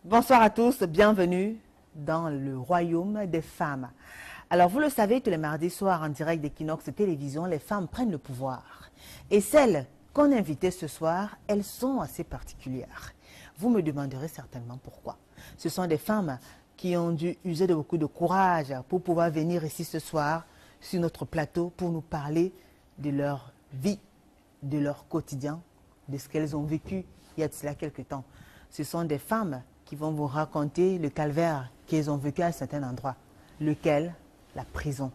Bonsoir à tous, bienvenue dans le royaume des femmes. Alors vous le savez, tous les mardis soirs en direct d'Equinox Télévision, les femmes prennent le pouvoir. Et celles qu'on a invitées ce soir, elles sont assez particulières. Vous me demanderez certainement pourquoi. Ce sont des femmes qui ont dû user de beaucoup de courage pour pouvoir venir ici ce soir sur notre plateau pour nous parler de leur vie, de leur quotidien, de ce qu'elles ont vécu il y a de cela quelques temps. Ce sont des femmes qui vont vous raconter le calvaire qu'elles ont vécu à un certain endroit. Lequel? La prison.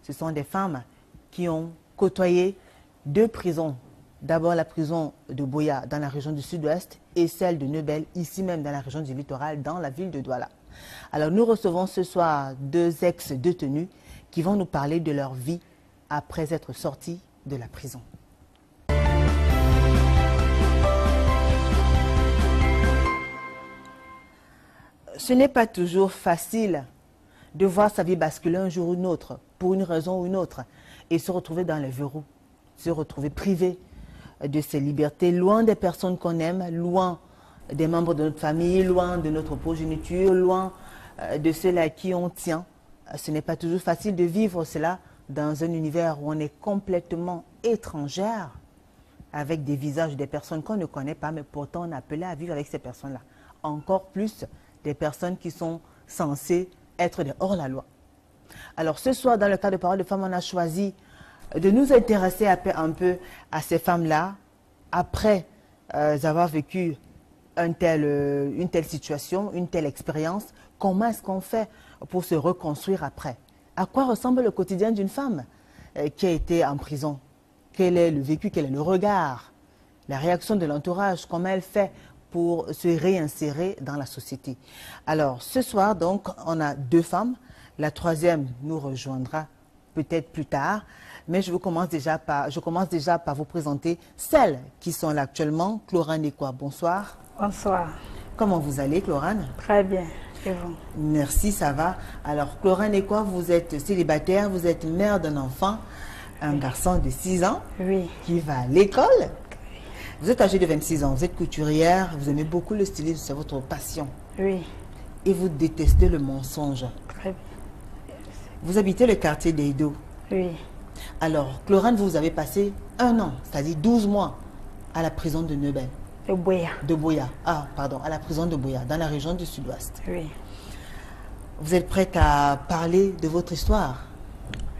Ce sont des femmes qui ont côtoyé deux prisons. D'abord la prison de Buea dans la région du sud-ouest et celle de Nebel, ici même dans la région du littoral, dans la ville de Douala. Alors nous recevons ce soir deux ex-détenus qui vont nous parler de leur vie après être sortis de la prison. Ce n'est pas toujours facile de voir sa vie basculer un jour ou une autre, pour une raison ou une autre, et se retrouver dans les verrous, se retrouver privé de ses libertés, loin des personnes qu'on aime, loin des membres de notre famille, loin de notre progéniture, loin de ceux à qui on tient. Ce n'est pas toujours facile de vivre cela dans un univers où on est complètement étrangère, avec des visages des personnes qu'on ne connaît pas, mais pourtant on est appelé à vivre avec ces personnes-là. Encore plus des personnes qui sont censées être des hors-la-loi. Alors ce soir, dans le cadre de Parole de Femmes, on a choisi de nous intéresser un peu à ces femmes-là, après avoir vécu une telle situation, une telle expérience. Comment est-ce qu'on fait pour se reconstruire après? À quoi ressemble le quotidien d'une femme qui a été en prison? Quel est le vécu, quel est le regard, la réaction de l'entourage, comment elle fait pour se réinsérer dans la société. Alors, ce soir, donc, on a deux femmes. La troisième nous rejoindra peut-être plus tard. Mais je commence déjà par vous présenter celles qui sont là actuellement. Chlorane Ekwa, bonsoir. Bonsoir. Comment vous allez, Chlorane? Très bien. Et vous? Merci, ça va. Alors, Chlorane Ekwa, vous êtes célibataire, vous êtes mère d'un enfant, un garçon de 6 ans qui va à l'école. Vous êtes âgée de 26 ans, vous êtes couturière, vous aimez beaucoup le stylisme, c'est votre passion. Oui. Et vous détestez le mensonge. Très bien. Vous habitez le quartier d'Eido. Oui. Alors, Chlorane, vous avez passé 1 an, c'est-à-dire 12 mois, à la prison de Nebel. De Buea. De Buea. Ah, pardon, à la prison de Buea, dans la région du sud-ouest. Oui. Vous êtes prête à parler de votre histoire?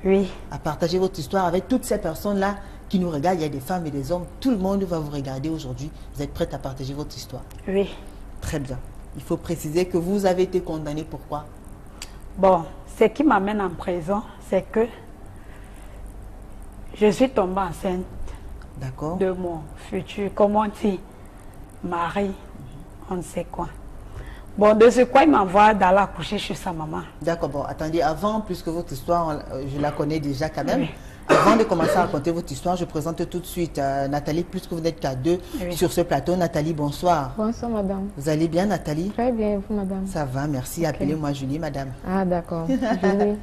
Oui. À partager votre histoire avec toutes ces personnes-là qui nous regardent, il y a des femmes et des hommes, tout le monde va vous regarder aujourd'hui. Vous êtes prête à partager votre histoire? Oui. Très bien. Il faut préciser que vous avez été condamné. Pourquoi? Bon, ce qui m'amène en prison, c'est que je suis tombée enceinte de mon futur, comme on dit, mari, on ne sait quoi. Bon, de ce quoi il m'envoie d'aller accoucher chez sa maman. D'accord, bon, attendez, avant, puisque votre histoire, je la connais déjà quand même. Oui. Avant de commencer à raconter votre histoire, je présente tout de suite Nathalie, puisque vous n'êtes qu'à deux sur ce plateau. Nathalie, bonsoir. Bonsoir, madame. Vous allez bien, Nathalie? Très bien, vous, madame? Ça va, merci. Appelez-moi Julie, madame. Ah, d'accord. Julie.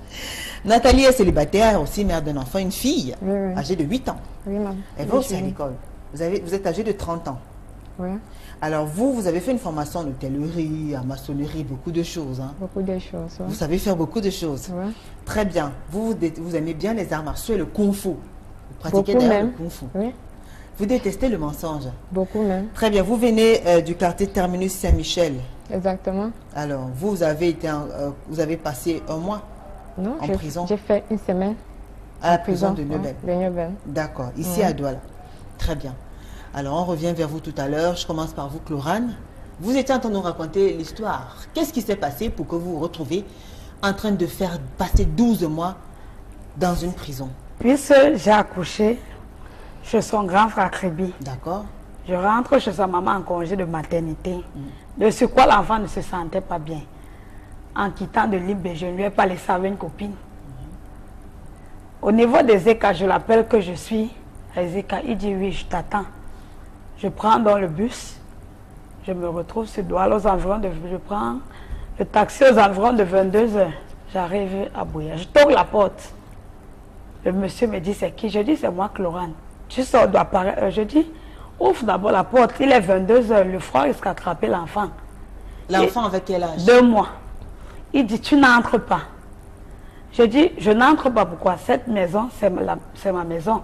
Nathalie est célibataire, aussi mère d'un enfant, une fille, âgée de 8 ans. Oui, madame. Elle va aussi à l'école. Vous êtes âgée de 30 ans. Oui. Alors, vous avez fait une formation en hôtellerie, en maçonnerie, beaucoup de choses. Hein? Beaucoup de choses, oui. Vous savez faire beaucoup de choses. Oui. Très bien. Vous aimez bien les arts martiaux et le kung-fu. Vous pratiquez d'ailleurs le kung-fu. Oui. Vous détestez le mensonge. Beaucoup même. Très bien. Vous venez du quartier Terminus Saint-Michel. Exactement. Alors, vous avez passé 1 mois en prison? J'ai fait 1 semaine. À la prison de Nebel. Nebel. D'accord. Ici à Douala. Très bien. Alors, on revient vers vous tout à l'heure. Je commence par vous, Chlorane. Vous étiez en train de nous raconter l'histoire. Qu'est-ce qui s'est passé pour que vous vous retrouviez en train de faire passer 12 mois dans une prison? Puisque j'ai accouché chez son grand frère Kribi. D'accord. Je rentre chez sa maman en congé de maternité. De ce quoi l'enfant ne se sentait pas bien. En quittant de Limbe, je ne lui ai pas laissé avec une copine. Au niveau des ECA, je l'appelle que je suis à ECA. Il dit oui, je t'attends. Je prends dans le bus, je me retrouve sur Douala aux environs je prends le taxi aux environs de 22 h. J'arrive à Buea. Je toque la porte. Le monsieur me dit c'est qui? Je dis c'est moi, Chlorane. Tu sors d'appareil. Je dis ouvre d'abord la porte. Il est 22 h. Le froid risque d'attraper l'enfant. L'enfant avec quel âge? 2 mois. Il dit, tu n'entres pas. Je dis, je n'entre pas. Pourquoi? Cette maison, c'est ma maison.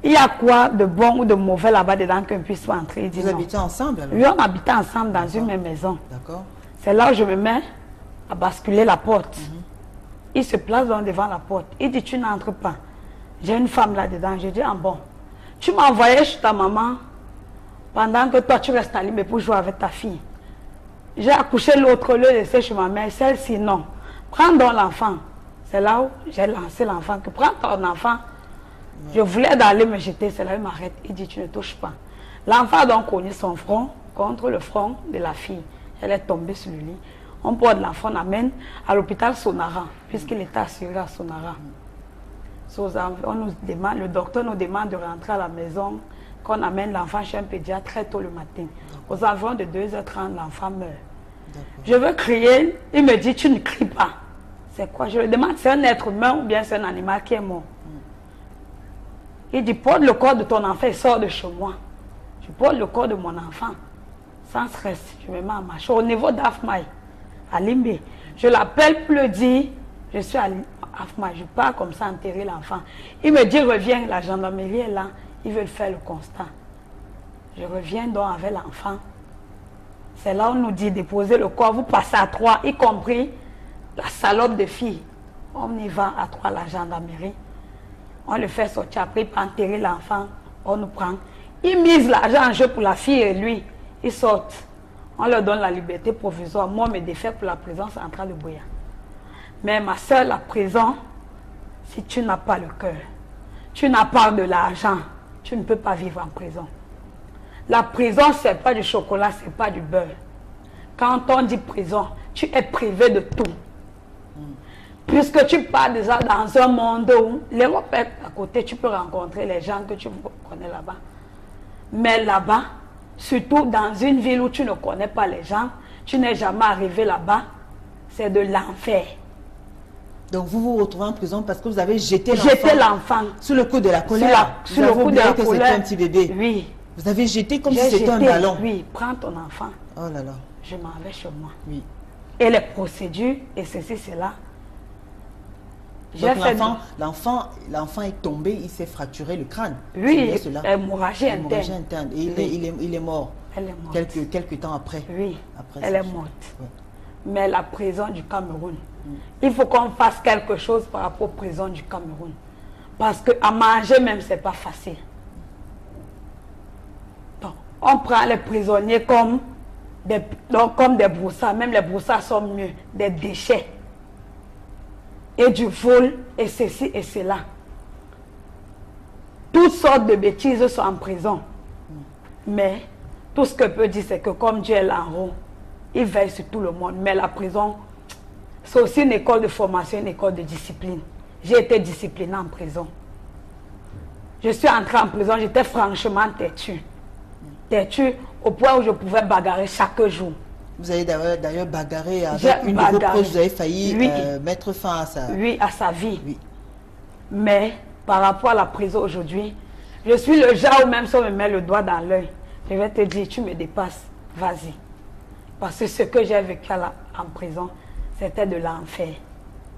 Il y a quoi de bon ou de mauvais là-bas dedans qu'on puisse pas entrer? Il dit, vous habitez ensemble alors? Oui, on habitait ensemble dans une même maison. D'accord. C'est là où je me mets à basculer la porte. Il se place donc devant la porte. Il dit, tu n'entres pas. J'ai une femme là-dedans. Je dis, ah bon, tu m'as envoyé chez ta maman pendant que toi tu restes à Limbe pour jouer avec ta fille. J'ai accouché l'autre, le laissé chez ma mère. Celle-ci, non. Prends donc l'enfant. C'est là où j'ai lancé l'enfant. Que prends ton enfant. Je voulais d'aller me jeter. C'est là où il m'arrête. Il dit, tu ne touches pas. L'enfant a donc cogné son front contre le front de la fille. Elle est tombée sur le lit. On porte l'enfant, on l'amène à l'hôpital Sonara, puisqu'il était assuré à Sonara. On nous demande, le docteur nous demande de rentrer à la maison, qu'on amène l'enfant chez un pédiatre très tôt le matin. Aux environs de 2h30, l'enfant meurt. Je veux crier, il me dit, tu ne cries pas. C'est quoi? Je lui demande, c'est un être humain ou bien c'est un animal qui est mort? Il dit, porte le corps de ton enfant et sors de chez moi. Je porte le corps de mon enfant, sans stress, je me mets en marche. Au niveau d'Afmaï, à Limbe, je l'appelle pour le dire, je suis à Afmaï, je pars comme ça enterrer l'enfant. Il me dit, reviens, la gendarmerie est là, ils veulent faire le constat. Je reviens donc avec l'enfant. C'est là où on nous dit déposer le corps, vous passez à 3, y compris la salope de fille. On y va à 3 la gendarmerie. On le fait sortir après pour enterrer l'enfant. On nous prend. Ils misent l'argent en jeu pour la fille et lui. Ils sortent. On leur donne la liberté provisoire. Moi, on me défait pour la prison centrale de Buea. Mais ma soeur, la prison, si tu n'as pas le cœur, tu n'as pas de l'argent, tu ne peux pas vivre en prison. La prison, ce n'est pas du chocolat, ce n'est pas du beurre. Quand on dit prison, tu es privé de tout. Puisque tu pars déjà dans un monde où l'Europe est à côté, tu peux rencontrer les gens que tu connais là-bas. Mais là-bas, surtout dans une ville où tu ne connais pas les gens, tu n'es jamais arrivé là-bas, c'est de l'enfer. Donc vous vous retrouvez en prison parce que vous avez jeté l'enfant sous le coup de la colère. Sous le coup de la colère. C'était un petit bébé. Oui. Vous avez jeté comme si c'était un ballon. Oui, prends ton enfant. Oh là là. Je m'en vais chez moi. Oui. Et les procédures, et ceci, cela. Donc l'enfant est tombé, il s'est fracturé le crâne. Oui, hémorragie interne. Et il est mort. Elle est morte. Quelques temps après. Oui, après elle est morte. Ouais. Mais la prison du Cameroun, il faut qu'on fasse quelque chose par rapport aux prisons du Cameroun. Parce qu'à manger même, ce n'est pas facile. Donc, on prend les prisonniers comme des broussards. Même les broussards sont mieux. Des déchets. Et du vol, et ceci et cela. Toutes sortes de bêtises sont en prison. Mais tout ce que je peux dire, c'est que comme Dieu est là en haut, il veille sur tout le monde. Mais la prison, c'est aussi une école de formation, une école de discipline. J'ai été disciplinée en prison. Je suis entrée en prison, j'étais franchement têtue. Têtue au point où je pouvais bagarrer chaque jour. Vous avez d'ailleurs bagarré avec une de vos proches, vous avez failli mettre fin à ça. Oui, à sa vie. Oui. Mais par rapport à la prison aujourd'hui, je suis le genre où même si on me met le doigt dans l'œil, je vais te dire, tu me dépasses, vas-y. Parce que ce que j'ai vécu en prison, c'était de l'enfer.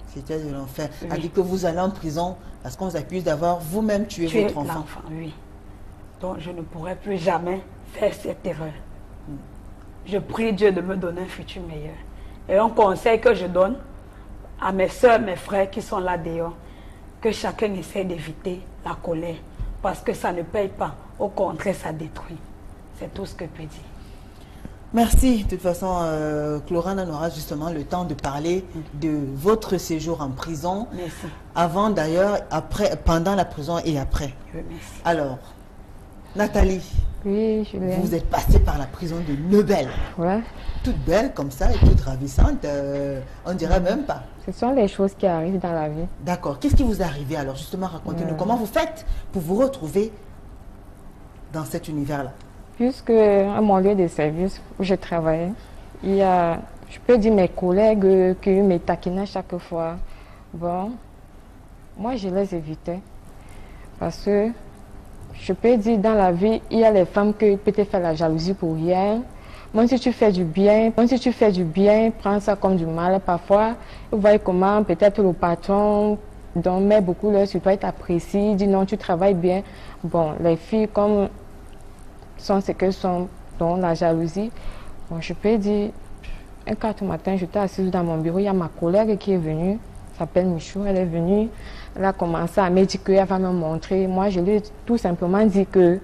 C'était de l'enfer. Oui. A dit que vous allez en prison parce qu'on vous accuse d'avoir vous-même tué votre enfant. Oui. Donc je ne pourrai plus jamais faire cette erreur. Je prie Dieu de me donner un futur meilleur. Et un conseil que je donne à mes soeurs, mes frères qui sont là dehors, que chacun essaie d'éviter la colère. Parce que ça ne paye pas. Au contraire, ça détruit. C'est tout ce que je peux dire. Merci. De toute façon, Chlorane, on aura justement le temps de parler de votre séjour en prison. Merci. Avant d'ailleurs, après, pendant la prison et après. Oui, merci. Alors, Nathalie, oui, Julien. Vous êtes passée par la prison de Nebel. Ouais. Toute belle comme ça et toute ravissante, on dirait même pas. Ce sont les choses qui arrivent dans la vie. D'accord. Qu'est-ce qui vous est arrivé alors? Justement, racontez-nous comment vous faites pour vous retrouver dans cet univers-là. Puisque à mon lieu de service où je travaillais, il y a, je peux dire, mes collègues qui me taquinaient chaque fois. Bon, moi je les évitais parce que je peux dire dans la vie, il y a les femmes qui peuvent te faire la jalousie pour rien, Même si tu fais du bien, prends ça comme du mal. Parfois, vous voyez comment peut-être le patron met beaucoup l'heure sur toi, il t'apprécie, dit non, tu travailles bien. Bon, les filles comme sont ce qu'elles sont, dans la jalousie. Bon, je peux dire, un 4 matin, j'étais assise dans mon bureau, il y a ma collègue qui est venue, s'appelle Michou, elle est venue, elle a commencé à me dire qu'elle va me montrer. Moi, je lui ai tout simplement dit que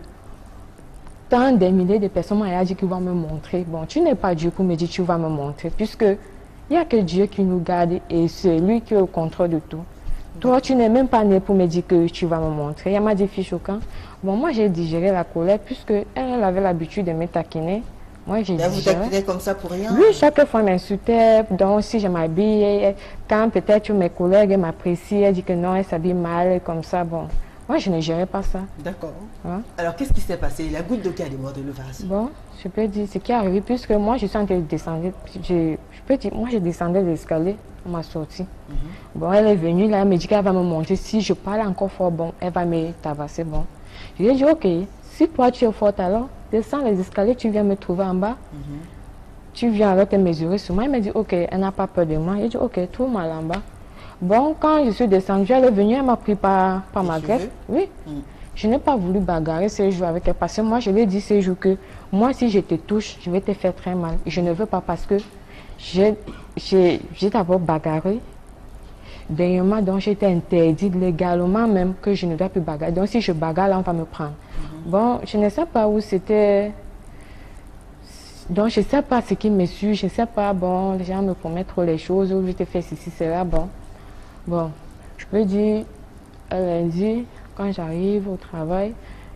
tant des milliers de personnes m'ont dit qu'il va me montrer. Bon, tu n'es pas Dieu pour me dire tu vas me montrer, puisque il n'y a que Dieu qui nous garde et c'est lui qui est au contrôle de tout. Toi, tu n'es même pas né pour me dire que tu vas me montrer. Elle m'a dit, fille choquant. Bon, moi, j'ai digéré la colère, puisque elle avait l'habitude de me taquiner. Moi, j'ai digéré. Vous taquinez comme ça pour rien? Oui, chaque fois, elle m'insultait. Donc, si je m'habille, quand peut-être mes collègues m'apprécient, elle dit que non, elle s'habille mal, comme ça, bon. Moi, je ne gérais pas ça. D'accord. Hein? Alors, qu'est-ce qui s'est passé? La goutte d'eau qui a débordé le vase. Bon, je peux dire ce qui est arrivé, puisque moi, je suis en train de descendre. Je peux dire, moi, je descendais l'escalier, on m'a sorti. Bon, elle est venue là, elle me dit qu'elle va me montrer. Si je parle encore fort, bon, elle va me tabasser, bon. Je lui ai dit, ok, si toi tu es forte alors, descends les escaliers, tu viens me trouver en bas. Tu viens alors te mesurer sur moi. Elle m'a dit, ok, elle n'a pas peur de moi. J'ai dit, ok, trouve-moi là en bas. Bon, quand je suis descendue, elle est venue, elle m'a pris par ma greffe. Oui. Je n'ai pas voulu bagarrer ce jour avec elle parce que moi, je lui ai dit ce jour que moi, si je te touche, je vais te faire très mal. Et je ne veux pas parce que j'ai d'abord bagarré. Dernièrement, donc j'ai été interdite légalement même que je ne dois plus bagarrer. Donc si je bagarre, là, on va me prendre. Bon, je ne sais pas où c'était. Donc je ne sais pas ce qui me suit, je ne sais pas, bon, les gens me promettent trop les choses, ou je te fais ceci, cela, bon. Bon, je peux dire, lundi, quand j'arrive au travail,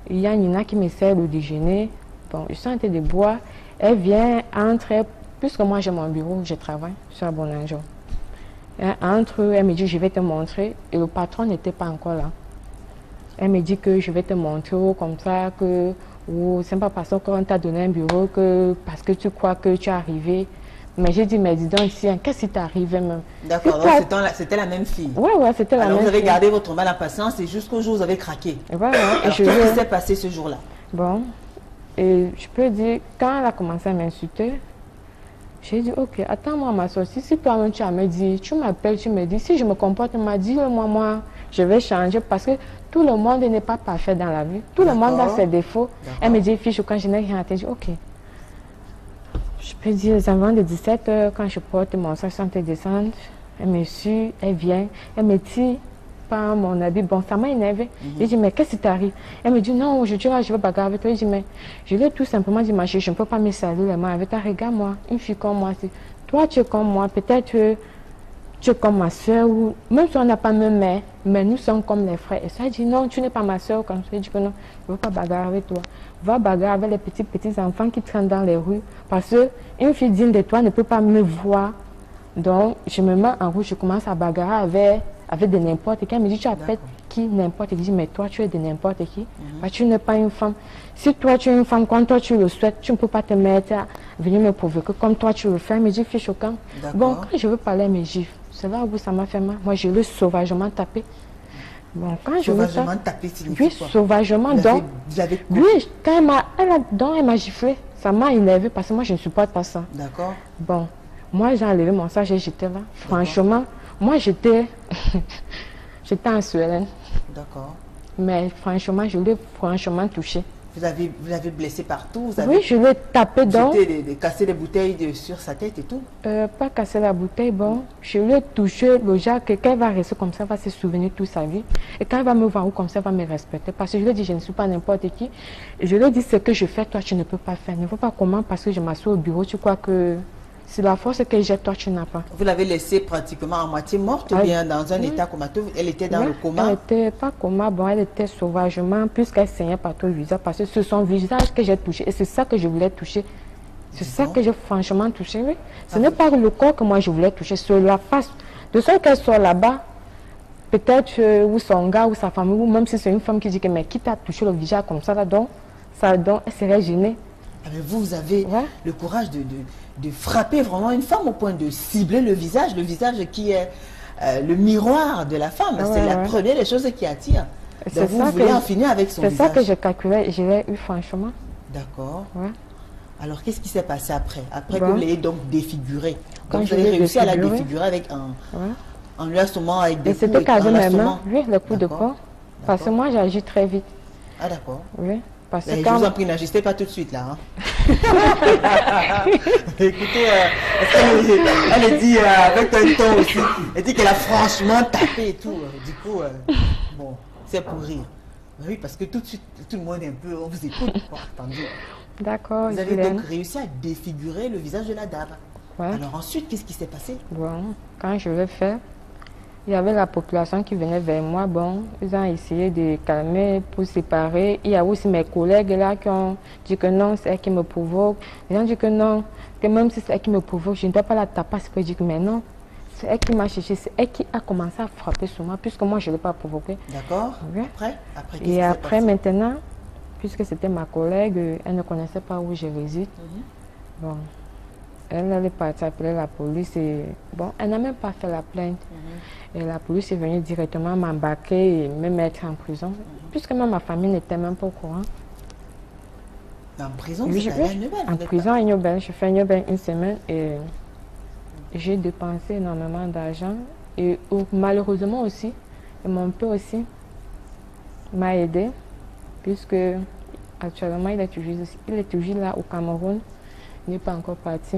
il y a Nina qui me sert le déjeuner. Bon, je suis en train de boire. Elle vient, entre, puisque moi j'ai mon bureau, je travaille sur Bonanjo. Entre, elle me dit, je vais te montrer. Et le patron n'était pas encore là. Elle me dit que je vais te montrer comme ça, que c'est pas parce qu'on t'a donné un bureau, que parce que tu crois que tu es arrivé. Mais j'ai dit, mais dis donc ici, qu'est-ce qui t'est arrivé même? D'accord, donc c'était la même fille. Oui, c'était la même fille. Alors vous avez gardé votre mal en patience et jusqu'au jour où vous avez craqué. Et voilà. Qu'est-ce qui s'est passé ce jour-là? Bon, et je peux dire, quand elle a commencé à m'insulter, j'ai dit, ok, attends-moi ma sortie. Si toi-même tu as me dit, tu m'appelles, tu me dis, si je me comporte mal, dis-le moi, je vais changer parce que tout le monde n'est pas parfait dans la vie. Tout le monde a ses défauts. Elle me dit, fiche, quand je n'ai rien à te dire, ok. Je peux dire, les enfants de 17 h, quand je porte mon sac sans te descendre, elle me suit, elle vient, elle me tire par mon habit. Bon, ça m'a énervé. J'ai dit, mais qu'est-ce qui t'arrive? Elle me dit, non, aujourd'hui, je vais bagarrer avec toi. J'ai dit, mais je lui ai tout simplement dit, ma chérie, je ne peux pas me salir les mains avec toi. Regarde-moi, une fille comme moi. Toi, tu es comme moi, peut-être tu es comme ma soeur, ou même si on n'a pas même mère, mais nous sommes comme les frères. Et ça, elle dit, non, tu n'es pas ma soeur. Comme ça, j'ai dit que non, je ne veux pas bagarrer avec toi. Va bagarrer avec les petits enfants qui traînent dans les rues. Parce qu'une fille digne de toi ne peut pas me voir. Donc, je me mets en route, je commence à bagarrer avec de n'importe qui. Elle me dit, tu appelles qui n'importe qui. Je dis, mais toi, tu es de n'importe qui. Tu n'es pas une femme. Si toi, tu es une femme, quand toi, tu le souhaites, tu ne peux pas te mettre à venir me provoquer comme toi, tu le fais. Elle me dit, fille choquant. Bon, quand je veux parler, elle me gifle. C'est là où ça m'a fait mal. Moi, je l'ai sauvagement tapé. Bon, quand sauvagement tapé, signifie quoi? Oui, sauvagement. Donc, oui, quand elle m'a giflé. Ça m'a énervé parce que moi, je ne supporte pas ça. D'accord. Bon, moi, j'ai enlevé mon sac et j'étais là. Franchement, moi, j'étais en Suède. D'accord. Mais franchement, je l'ai franchement touché. Vous avez blessé partout? Oui, je l'ai tapé donc. Cassé des bouteilles sur sa tête et tout? Pas casser la bouteille, bon. Je l'ai touché, le genre que quand elle va rester comme ça, elle va se souvenir toute sa vie. Et quand elle va me voir comme ça, elle va me respecter. Parce que je lui ai dit, je ne suis pas n'importe qui. Et je lui ai dit, ce que je fais, toi, tu ne peux pas faire. Ne vois pas comment, parce que je m'assois au bureau, tu crois que c'est la force que j'ai, toi, tu n'as pas. Vous l'avez laissée pratiquement à moitié morte ou bien dans un état comateux? Elle était dans le coma? Elle n'était pas coma, bon, elle était sauvagement, puisqu'elle saignait partout le visage, parce que c'est son visage que j'ai touché, et c'est ça que je voulais toucher. C'est ça que j'ai franchement touché, oui. Ce n'est pas le corps que moi je voulais toucher, c'est la face. De sorte qu'elle soit là-bas, peut-être ou son gars ou sa famille, ou même si c'est une femme qui dit que mais qui t'a touché le visage comme ça, là, donc, elle serait gênée. Mais vous avez le courage de frapper vraiment une femme au point de cibler le visage qui est le miroir de la femme. C'est la première des choses qui attire. Donc vous voulez en finir avec son visage. C'est ça que j'ai calculé et je l'ai eu franchement. D'accord. Alors, qu'est-ce qui s'est passé après? Après que Bon. vous l'ayez donc défiguré. Quand Donc, je vous avez l'ai réussi à la défiguré. défigurer avec un... Ouais. En lui assommant avec des Et coups c'était et en quasiment mes mains, l'assommant. oui, le coup de D'accord. poing. Parce que D'accord. moi, j'agis très vite. Ah, d'accord. Oui. Parce que Je quand... vous en prie, n'agissez pas tout de suite là. Hein. Écoutez, elle le dit avec un ton aussi. Elle dit qu'elle a franchement tapé et tout. Du coup, bon, c'est pour rire. Oui, parce que tout de suite, tout le monde est un peu, on vous écoute. Quoi. Attendez. D'accord, Vous avez Guylaine. donc réussi à défigurer le visage de la dame. Ouais. Alors ensuite, qu'est-ce qui s'est passé? Bon, quand je l'ai fait, il y avait la population qui venait vers moi. Bon, ils ont essayé de calmer pour séparer. Il y a aussi mes collègues là qui ont dit que non, c'est elle qui me provoque. Ils ont dit que non, que même si c'est elle qui me provoque, je ne dois pas la taper. C'est que je dis que mais non, c'est elle qui m'a cherché, c'est elle qui a commencé à frapper sur moi, puisque moi je ne l'ai pas provoqué. D'accord. Oui. Après qu'est-ce qui Et s'est après, passé? maintenant, puisque c'était ma collègue, elle ne connaissait pas où je réside. Bon, elle est partie appeler la police et bon, elle n'a même pas fait la plainte. Et la police est venue directement m'embarquer et me mettre en prison, puisque même ma famille n'était même pas au courant. En prison, Oui, c'est allé à Nobel, vous en n'êtes prison à Nobel, je fais Nobel une semaine et j'ai dépensé énormément d'argent. Et malheureusement aussi, mon père aussi m'a aidé, puisque actuellement il est toujours là au Cameroun, il n'est pas encore parti.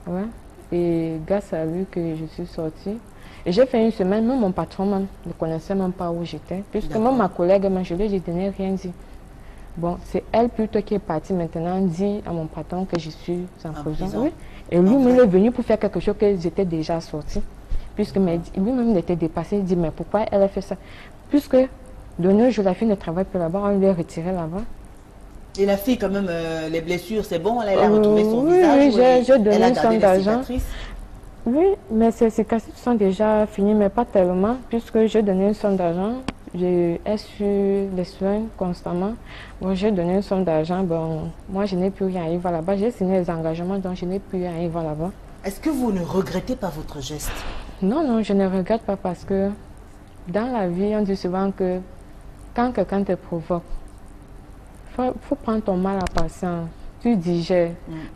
Ouais. Et grâce à lui que je suis sortie. Et j'ai fait une semaine, même mon patron même, ne connaissait même pas où j'étais, puisque même ma collègue, même, je lui ai rien dit. Bon, c'est elle plutôt qui est partie maintenant, dit à mon patron que je suis en prison. Oui. Et lui, il est venu pour faire quelque chose que j'étais déjà sortie. Puisque lui-même il était dépassé, il dit mais pourquoi elle a fait ça? Puisque de nos jours, la fille ne travaille plus là-bas, on lui a retiré là-bas. Et la fille, quand même, les blessures, c'est bon, elle a retrouvé son visage. Oui, j'ai donné une somme d'argent. Oui, mais ces cicatrices sont déjà finies, mais pas tellement, puisque j'ai donné une somme d'argent. J'ai su les soins constamment. Bon, j'ai donné une somme d'argent. Bon, moi, je n'ai plus rien à y voir là-bas. J'ai signé les engagements, donc je n'ai plus rien à y voir là-bas. Est-ce que vous ne regrettez pas votre geste? Non, non, je ne regrette pas parce que dans la vie, on dit souvent que quand quelqu'un te provoque, faut prendre ton mal à patience. Tu digères.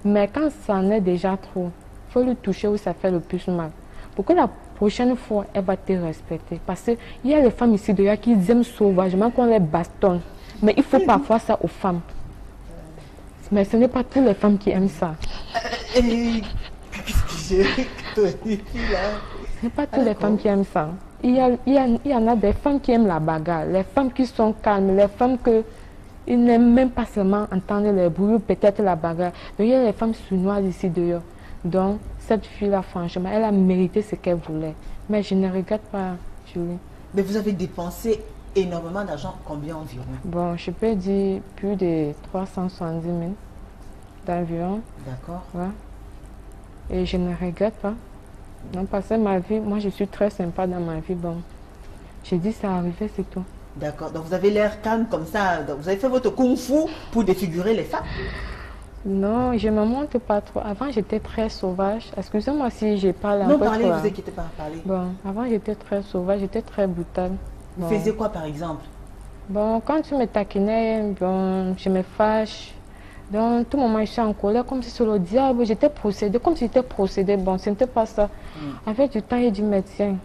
Mais quand ça en est déjà trop, il faut le toucher où ça fait le plus mal. Pour que la prochaine fois, elle va te respecter. Parce qu'il y a les femmes ici dehors qui aiment sauvagement qu'on les bastonne. Mais il faut parfois ça aux femmes. Mais ce n'est pas toutes les femmes qui aiment ça. Qu'est-ce que j'ai là? Ce n'est pas toutes les femmes qui aiment ça. Il y en a des femmes qui aiment la bagarre, les femmes qui sont calmes, les femmes qui n'aiment même pas seulement entendre les bruits, peut-être la bagarre. Donc, il y a les femmes sournoises ici dehors. Donc, cette fille-là, franchement, elle a mérité ce qu'elle voulait. Mais je ne regrette pas, Julie. Mais vous avez dépensé énormément d'argent, combien environ? Bon, je peux dire plus de 370 000 d'environ. D'accord. Ouais. Et je ne regrette pas. Non, parce que ma vie, moi je suis très sympa dans ma vie. Bon, j'ai dit ça arrivé, c'est tout. D'accord. Donc vous avez l'air calme comme ça. Donc, vous avez fait votre kung-fu pour défigurer les femmes? Non, je ne me montre pas trop. Avant, j'étais très sauvage. Excusez-moi si je parle un peu. Non, parlez, trop, vous inquiétez pas, parlez. Bon, avant, j'étais très sauvage, j'étais très brutale. Vous Bon. faisiez quoi par exemple? Bon, quand tu me taquinais, bon, je me fâche. Donc, tout moment, je suis en colère, comme si sur le diable, j'étais procédée, comme si j'étais procédée. Bon, ce n'était pas ça. Avec du temps, il dit, mais tiens,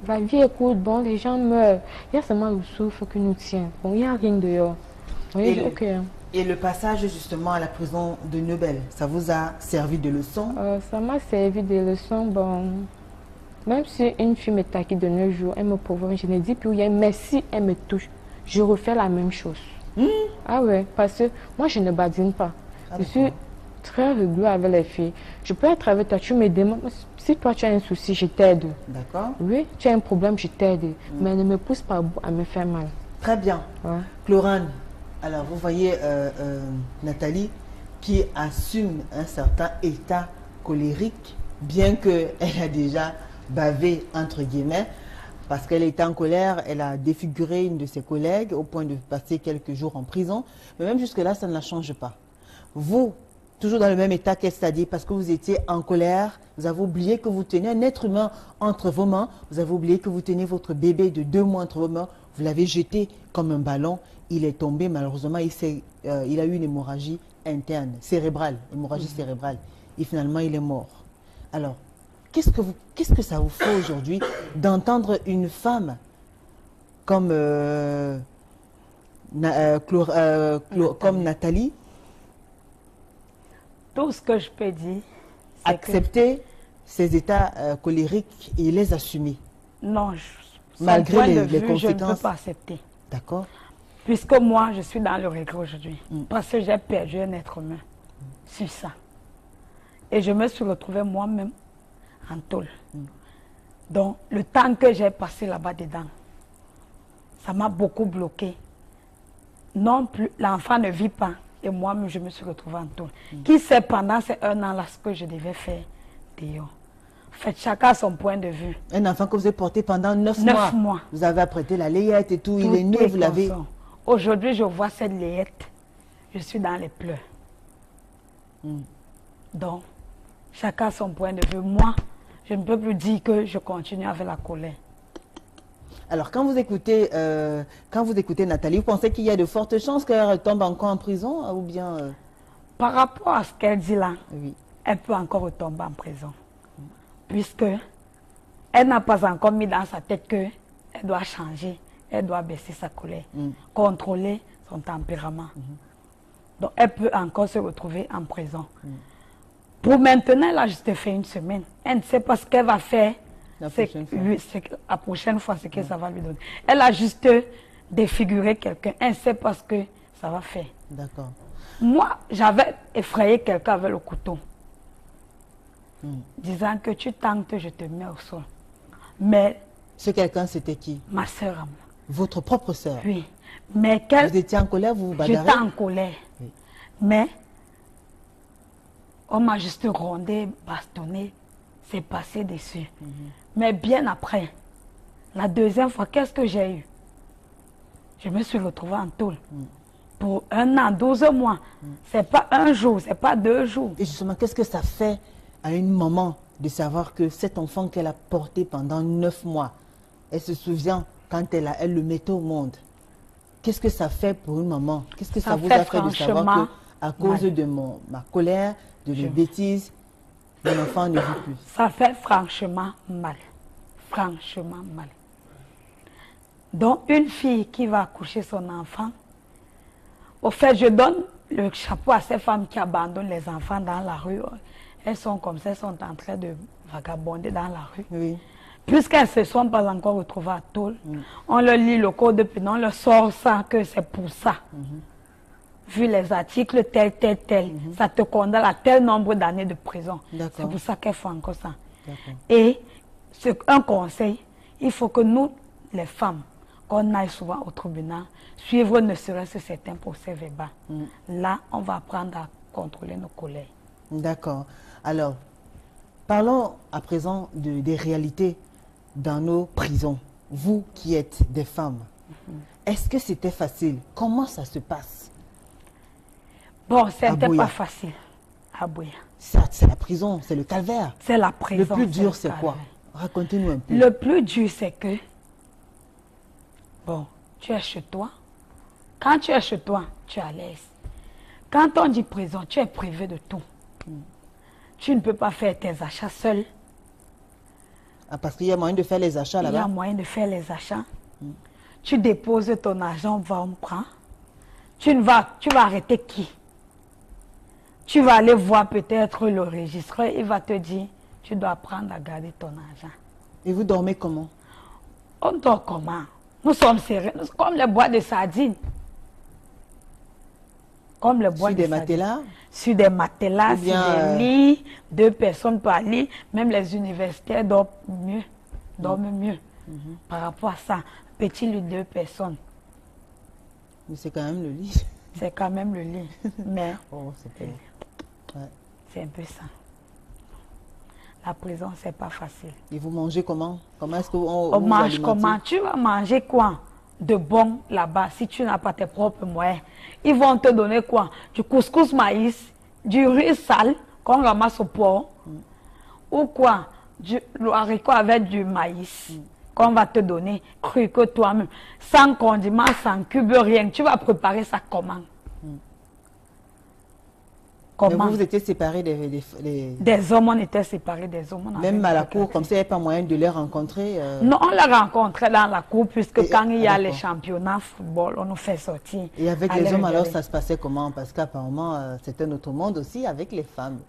la vie est courte, bon, les gens meurent. Il y a seulement le souffle qui nous tient. Bon, il n'y a rien dehors. Bon, il dit, ok. Et le passage justement à la prison de Nobel, ça vous a servi de leçon? Ça m'a servi de leçon. Bon, même si une fille me taquine de nos jours, elle me provoque, je ne dis plus rien, mais si elle me touche, je refais la même chose. Ah ouais, parce que moi je ne badine pas. Je suis très rigolo avec les filles. Je peux être avec toi, tu me demandes, si toi tu as un souci, je t'aide. D'accord. Oui, tu as un problème, je t'aide. Mais ne me pousse pas à me faire mal. Très bien. Ouais. Chlorane, alors vous voyez Nathalie qui assume un certain état colérique, bien qu'elle a déjà bavé entre guillemets. Parce qu'elle était en colère, elle a défiguré une de ses collègues au point de passer quelques jours en prison. Mais même jusque-là, ça ne la change pas. Vous, toujours dans le même état qu'elle, c'est-à-dire parce que vous étiez en colère, vous avez oublié que vous tenez un être humain entre vos mains, vous avez oublié que vous tenez votre bébé de 2 mois entre vos mains, vous l'avez jeté comme un ballon, il est tombé, malheureusement, il a eu une hémorragie interne, cérébrale, hémorragie cérébrale. Et finalement, il est mort. Alors, qu'est-ce que ça vous fait aujourd'hui d'entendre une femme comme, comme Nathalie Tout ce que je peux dire, c'est accepter ses états colériques et les assumer? Non, malgré les conséquences. Je ne peux pas accepter. D'accord. Puisque moi, je suis dans le regret aujourd'hui. Parce que j'ai perdu un être humain sur ça. Et je me suis retrouvée moi-même en tôle. Donc, le temps que j'ai passé là-bas dedans, ça m'a beaucoup bloqué. Non plus, l'enfant ne vit pas. Et moi-même, je me suis retrouvée en tôle. Qui sait pendant ces 1 an-là ce que je devais faire dehors. Faites chacun son point de vue. Un enfant que vous avez porté pendant 9 mois. Vous avez apprêté la layette et tout. Il est né, vous l'avez... Aujourd'hui, je vois cette layette. Je suis dans les pleurs. Donc, chacun son point de vue. Moi, je ne peux plus dire que je continue avec la colère. Alors, quand vous écoutez Nathalie, vous pensez qu'il y a de fortes chances qu'elle tombe encore en prison ou bien... Par rapport à ce qu'elle dit là, oui. Elle peut encore retomber en prison. Puisque elle n'a pas encore mis dans sa tête qu'elle doit changer, elle doit baisser sa colère, contrôler son tempérament. Donc, elle peut encore se retrouver en prison. Pour maintenant, elle a juste fait 1 semaine. Elle ne sait pas ce qu'elle va faire. La prochaine fois, ce que ça va lui donner. Elle a juste défiguré quelqu'un. Elle ne sait pas ce que ça va faire. D'accord. Moi, j'avais effrayé quelqu'un avec le couteau. Disant que tu tentes, je te mets au sol. Mais... Ce quelqu'un, c'était qui? Ma soeur à moi. Votre propre soeur? Oui. Mais vous étiez en colère, vous vous bagarrez? J'étais en colère. Oui. Mais on m'a juste rondé, bastonné, c'est passé dessus. Mais bien après, la deuxième fois, qu'est-ce que j'ai eu? Je me suis retrouvée en tôle. Pour 1 an, 12 mois. C'est pas 1 jour, c'est pas 2 jours. Et justement, qu'est-ce que ça fait à une maman de savoir que cet enfant qu'elle a porté pendant 9 mois, elle se souvient quand elle le mettait au monde? Qu'est-ce que ça fait pour une maman? Qu'est-ce que ça vous a fait de savoir que, à cause de ma colère, de mes bêtises, mon enfant ne vit plus? Ça fait franchement mal. Franchement mal. Donc, une fille qui va accoucher son enfant, au fait, je donne le chapeau à ces femmes qui abandonnent les enfants dans la rue. Elles sont comme ça, elles sont en train de vagabonder dans la rue. Oui. Puisqu'elles ne se sont pas encore retrouvées à tôle, on leur lit le code de pénal, on leur sort ça, que c'est pour ça. Vu les articles tel, ça te condamne à tel nombre d'années de prison. C'est pour ça qu'elles font encore ça. Et un conseil, il faut que nous, les femmes, qu'on aille souvent au tribunal, suivre ne serait-ce certains procès-verbaux. Là, on va apprendre à contrôler nos colères. D'accord. Alors, parlons à présent des réalités dans nos prisons. Vous qui êtes des femmes, est-ce que c'était facile? Comment ça se passe? Bon, c'était pas facile à Buea. C'est la prison, c'est le calvaire. C'est la prison. Le plus dur, c'est quoi? Racontez-nous un peu. Le plus dur, c'est que, bon, tu es chez toi. Quand tu es chez toi, tu es à l'aise. Quand on dit prison, tu es privé de tout. Tu ne peux pas faire tes achats seul. Ah, parce qu'il y a moyen de faire les achats là-bas? Il y a moyen de faire les achats. Tu déposes ton argent, on prend. Tu vas arrêter qui? Tu vas aller voir peut-être le registraire, il va te dire, tu dois apprendre à garder ton argent. Et vous dormez comment? On dort comment? Nous sommes serrés, comme les bois de sardines. Comme le bois sur des matelas? Sur des matelas, sur des lits, 2 personnes par lit. Même les universitaires dorment mieux. Par rapport à ça, petit lit, 2 personnes. Mais c'est quand même le lit. C'est quand même le lit. Mais c'est un peu ça. La prison, c'est pas facile. Et vous mangez comment? Comment est-ce qu'on on mange comment? Tu vas manger quoi de bon là-bas si tu n'as pas tes propres moyens? Ils vont te donner quoi? Du couscous maïs, du riz sale qu'on ramasse au port, ou quoi? Le haricot avec du maïs qu'on va te donner, cru que toi-même, sans condiment, sans cube, rien. Tu vas préparer ça comment? Comment? Mais vous étiez séparés Des hommes, on était séparés des hommes. Même à la cour, comme ça, il n'y avait pas moyen de les rencontrer Non, on les rencontrait dans la cour, puisque quand il y a les d'accord. championnats de football, on nous fait sortir. Et avec Aller les hommes, alors, regarder. ça se passait comment? Parce qu'apparemment, c'est un autre monde aussi avec les femmes.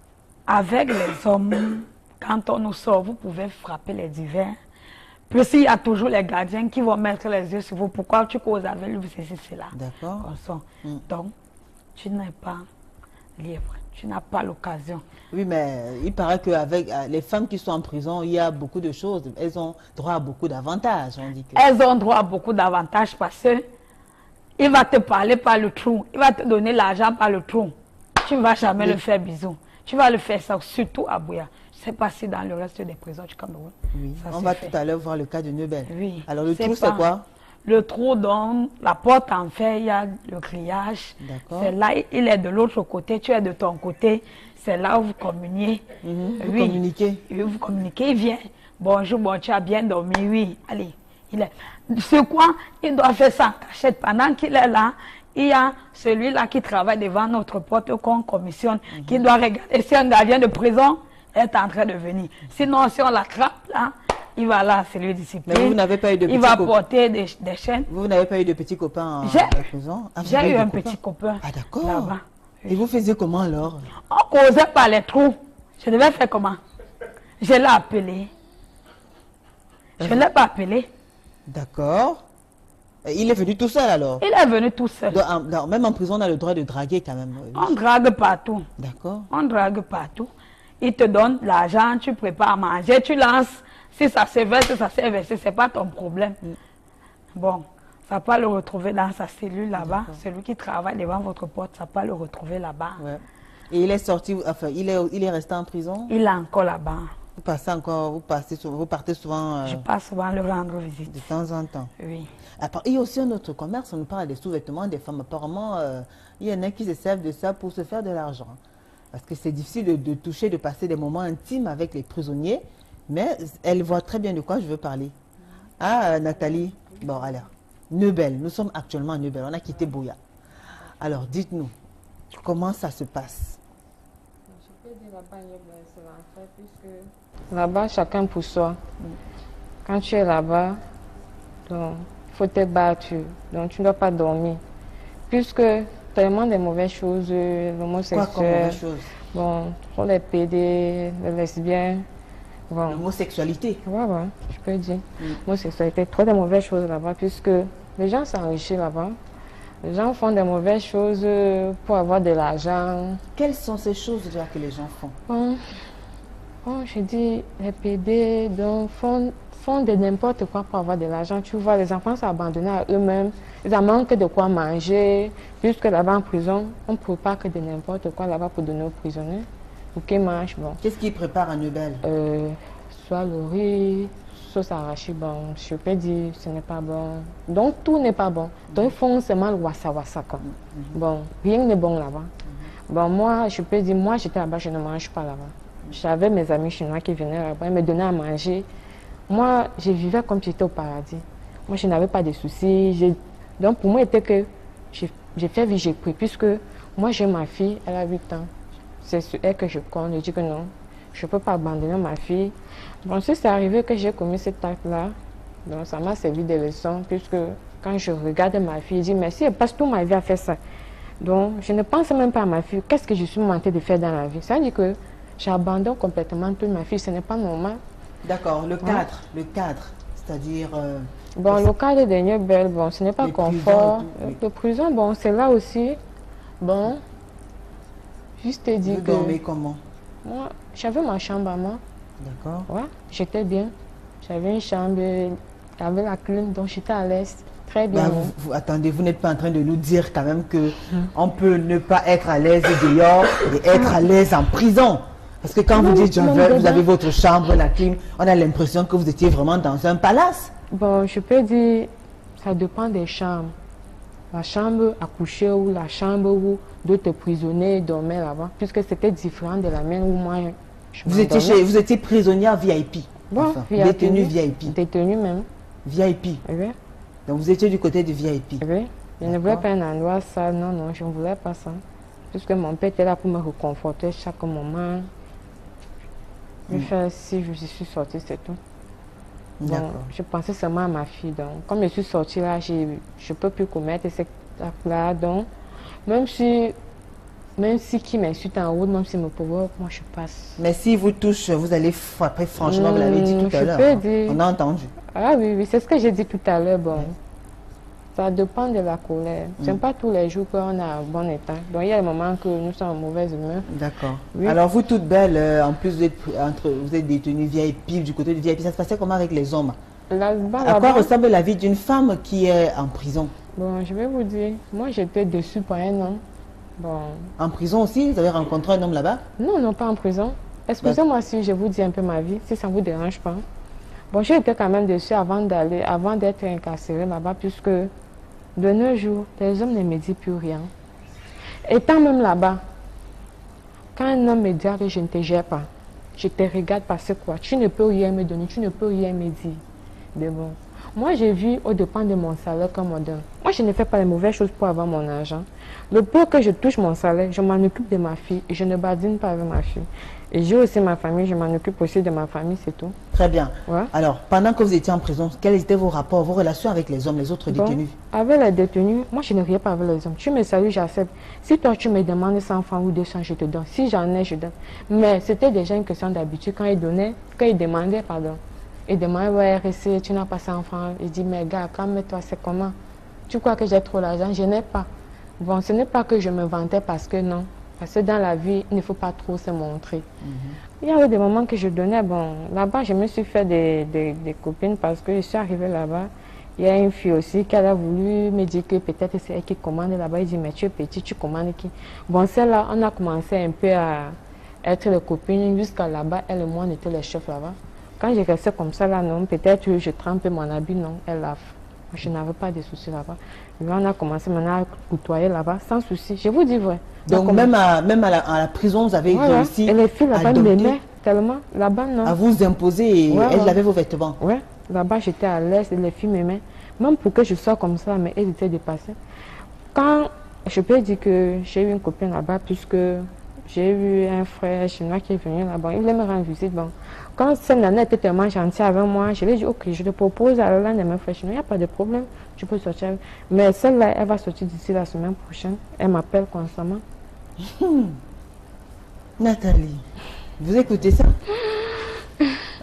Avec les hommes, quand on nous sort, vous pouvez frapper les divers. Puis il y a toujours les gardiens qui vont mettre les yeux sur vous. Pourquoi tu causes avec lui, ceci, cela. D'accord. Comme ça. Mm. Donc, tu n'es pas libre. Tu n'as pas l'occasion. Oui, mais il paraît qu'avec les femmes qui sont en prison, il y a beaucoup de choses. Elles ont droit à beaucoup d'avantages, on dit que. Elles ont droit à beaucoup d'avantages parce que il va te parler par le trou. Il va te donner l'argent par le trou. Tu ne vas jamais Oui. le faire bisous. Tu vas le faire ça, surtout à Bouya. Je ne sais pas si dans le reste des prisons du Cameroun. Oui. ça On se va fait. tout à l'heure voir le cas de Neubel. Oui. Alors, le C'est trou, c'est pas- quoi? Le trou, donc, la porte en fer, il y a le grillage. D'accord. C'est là, il est de l'autre côté, tu es de ton côté. C'est là où vous communiez. Vous communiquez. Oui, vous communiquez, il vient. Bonjour, bon, tu as bien dormi, oui. Allez, il est. C'est quoi? Il doit faire ça en cachette. Pendant qu'il est là, il y a celui-là qui travaille devant notre porte qu'on commissionne, qui doit regarder si un gardien de prison est en train de venir. Sinon, si on l'attrape là, il va là, c'est lui discipliné. Mais vous n'avez pas eu de Il petits va copains. porter des chaînes. Vous n'avez pas eu de petits copains J'ai- à la prison? Ah, vous avez J'ai eu des un copains? petit copain Ah, d'accord. là-bas. Et vous faisiez comment alors? On causait par les trous. Je devais faire comment? Je l'ai appelé. Je ne l'ai pas appelé. D'accord. Et il est venu tout seul alors? Il est venu tout seul. Même en prison, on a le droit de draguer quand même. Oui. On drague partout. D'accord. On drague partout. Il te donne l'argent, tu prépares à manger, tu lances. Si ça se verse, ça s'est versé, ce n'est pas ton problème. Bon, ça va pas le retrouver dans sa cellule là-bas. Celui qui travaille devant votre porte, ça va pas le retrouver là-bas. Ouais. Et il est sorti, enfin, il est resté en prison? Il est encore là-bas. Vous partez souvent Je passe souvent le rendre visite. de temps en temps. Oui. Il y a aussi un autre commerce, on nous parle des sous-vêtements des femmes. Apparemment, il y en a qui se servent de ça pour se faire de l'argent. Parce que c'est difficile de toucher, de passer des moments intimes avec les prisonniers. Mais elle voit très bien de quoi je veux parler. Ah, Nathalie, bon alors, Neubel, nous sommes actuellement à Neubel, on a quitté Bouya. Alors, dites-nous, comment ça se passe? Je peux dire là-bas, c'est l'enfer, puisque là-bas, chacun pour soi. Quand tu es là-bas, donc, il faut te battre, donc tu ne dois pas dormir. Puisque tellement de mauvaises choses, Quoi comme l'homosexuel, mauvaise chose? bon, pour les PD, les lesbiennes, bon. L'homosexualité. Ouais, je peux dire. L'homosexualité, trop de mauvaises choses là-bas, puisque les gens s'enrichissent là-bas. Les gens font des mauvaises choses pour avoir de l'argent. Quelles sont ces choses-là que les gens font? Bon, je dis, les PD donc, font de n'importe quoi pour avoir de l'argent. Tu vois, les enfants sont abandonnés à eux-mêmes. Ils en manquent de quoi manger. Puisque là-bas en prison, on ne prépare que de n'importe quoi là-bas pour donner aux prisonniers. Pour qu'ils mangent, bon. Qu'est-ce qu'ils préparent à Neubel? Soit le riz, sauce arachide, bon, je peux dire, ce n'est pas bon. Donc, tout n'est pas bon. Donc, ils font seulement le wassa-wassa, quoi. Bon, rien n'est bon là-bas. Bon, moi, je peux dire, moi, j'étais là-bas, je ne mange pas là-bas. J'avais mes amis chinois qui venaient là-bas, ils me donnaient à manger. Moi, je vivais comme si j'étais au paradis. Moi, je n'avais pas de soucis. Donc, pour moi, c'était que j'ai fait vie, j'ai pris. Puisque moi, j'ai ma fille, elle a 8 ans. C'est sur elle que je compte. Je dis que non, je ne peux pas abandonner ma fille. Bon, si c'est arrivé que j'ai commis cet acte-là, donc ça m'a servi de leçon. Puisque quand je regarde ma fille, je dis, mais si elle passe toute ma vie à faire ça. Donc, je ne pense même pas à ma fille. Qu'est-ce que je suis montée de faire dans la vie? Ça veut dire que j'abandonne complètement toute ma fille. Ce n'est pas normal. D'accord, le cadre, c'est-à-dire... Bon, le cadre de Neubel, bon, ce n'est pas les confort. prisons et tout, oui. Le prison, bon, c'est là aussi. Bon, juste te dire Vous que dormez comment? moi, j'avais ma chambre à moi. D'accord. Ouais, j'étais bien. J'avais une chambre avec la clim, donc j'étais à l'aise. Très bien. Bah, attendez, vous n'êtes pas en train de nous dire quand même que on peut ne pas être à l'aise dehors et être à l'aise en prison. Parce que quand Non, vous dites, non, vous dedans. avez votre chambre, la clim, on a l'impression que vous étiez vraiment dans un palace. Bon, je peux dire, ça dépend des chambres. La chambre à coucher ou la chambre où d'autres prisonniers dormaient là-bas, puisque c'était différent de la mienne où moi, je m'endormais. Vous étiez prisonnière VIP. Bon, Enfin, VIP. détenu VIP. Détenu même. VIP. Oui, Donc vous étiez du côté du VIP. oui. Je ne voulais D'accord. pas un endroit sale, non, je ne voulais pas ça. puisque mon père était là pour me réconforter chaque moment. Si je suis sortie, c'est tout. Bon, je pensais seulement à ma fille. Donc, comme je suis sortie là, je ne peux plus commettre cet acte-là. Donc, même si qui m'insulte en route, même s'il me provoque, moi je passe. Mais si vous touche, vous allez frapper franchement, vous l'avez dit tout à l'heure. On a entendu. Ah oui, c'est ce que j'ai dit tout à l'heure. Bon, ça dépend de la colère. Ce n'est pas tous les jours qu'on a un bon état. Donc il y a des moments que nous sommes en mauvaise humeur. D'accord. Oui. Alors vous toute belle, en plus vous êtes détenue VIP, du côté du VIP, ça se passait comment avec les hommes? À quoi ressemble la vie d'une femme qui est en prison? Bon, je vais vous dire, moi j'étais déçue par un homme. Bon. En prison aussi? Vous avez rencontré un homme là-bas? Non, non, pas en prison. Excusez-moi si je vous dis un peu ma vie, si ça ne vous dérange pas. Bon, j'étais quand même déçue avant d'être incarcérée là-bas, puisque de nos jours, les hommes ne me disent plus rien. Étant même là-bas, quand un homme me dit que je ne te gère pas, je te regarde parce quoi, tu ne peux rien me donner, tu ne peux rien me dire. Mais bon, moi j'ai vu au dépend de mon salaire comme on donne. Moi je ne fais pas les mauvaises choses pour avoir mon argent. Le peu que je touche mon salaire, je m'en occupe de ma fille et je ne badine pas avec ma fille. Et j'ai aussi ma famille, je m'en occupe aussi de ma famille, c'est tout. Très bien. Ouais. Alors, pendant que vous étiez en prison, quels étaient vos rapports, vos relations avec les hommes, les autres détenus? Avec les détenus, moi je ne riais pas avec les hommes. Tu me salues, j'accepte. Si toi tu me demandes 100 francs ou 200, je te donne. Si j'en ai, je donne. Mais c'était déjà une question d'habitude. Quand ils demandaient, pardon. Ils demandaient, ouais, RSC, tu n'as pas 100 francs. Je dis, mais gars, calme-toi, c'est comment? Tu crois que j'ai trop d'argent? Je n'ai pas. Bon, ce n'est pas que je me vantais parce que non. Parce que dans la vie, il ne faut pas trop se montrer. Il y avait des moments que je donnais, bon, là-bas, je me suis fait des copines parce que je suis arrivée là-bas. Il y a une fille aussi qui a voulu me dire que peut-être c'est elle qui commande là-bas. Il dit, mais tu es petit, tu commandes qui? Bon, celle-là, on a commencé un peu à être les copines jusqu'à là-bas. Elle et moi, on était les chefs là-bas. Quand je restais comme ça, là, non, peut-être je trempais mon habit, non, elle lave. Je n'avais pas de soucis là-bas. Là, on a commencé maintenant à côtoyer là-bas, sans souci. Je vous dis vrai. Donc, même à la prison, vous avez réussi et les filles là-bas m'aimaient tellement. Là-bas, non. À vous imposer et elles lavaient vos vêtements. Oui, là-bas, j'étais à l'aise et les filles m'aimaient. Même pour que je sois comme ça, mais elles étaient dépassées. Quand je peux dire que j'ai eu une copine là-bas, puisque j'ai eu un frère chinois qui est venu là-bas, il voulait me rendre visite. Bon. Quand cette nana était tellement gentille avec moi, je lui ai dit, ok, je te propose à l'un de mes frères chinois, il n'y a pas de problème, tu peux sortir avec. Mais celle-là, elle va sortir d'ici la semaine prochaine. Elle m'appelle constamment. Nathalie, vous écoutez ça?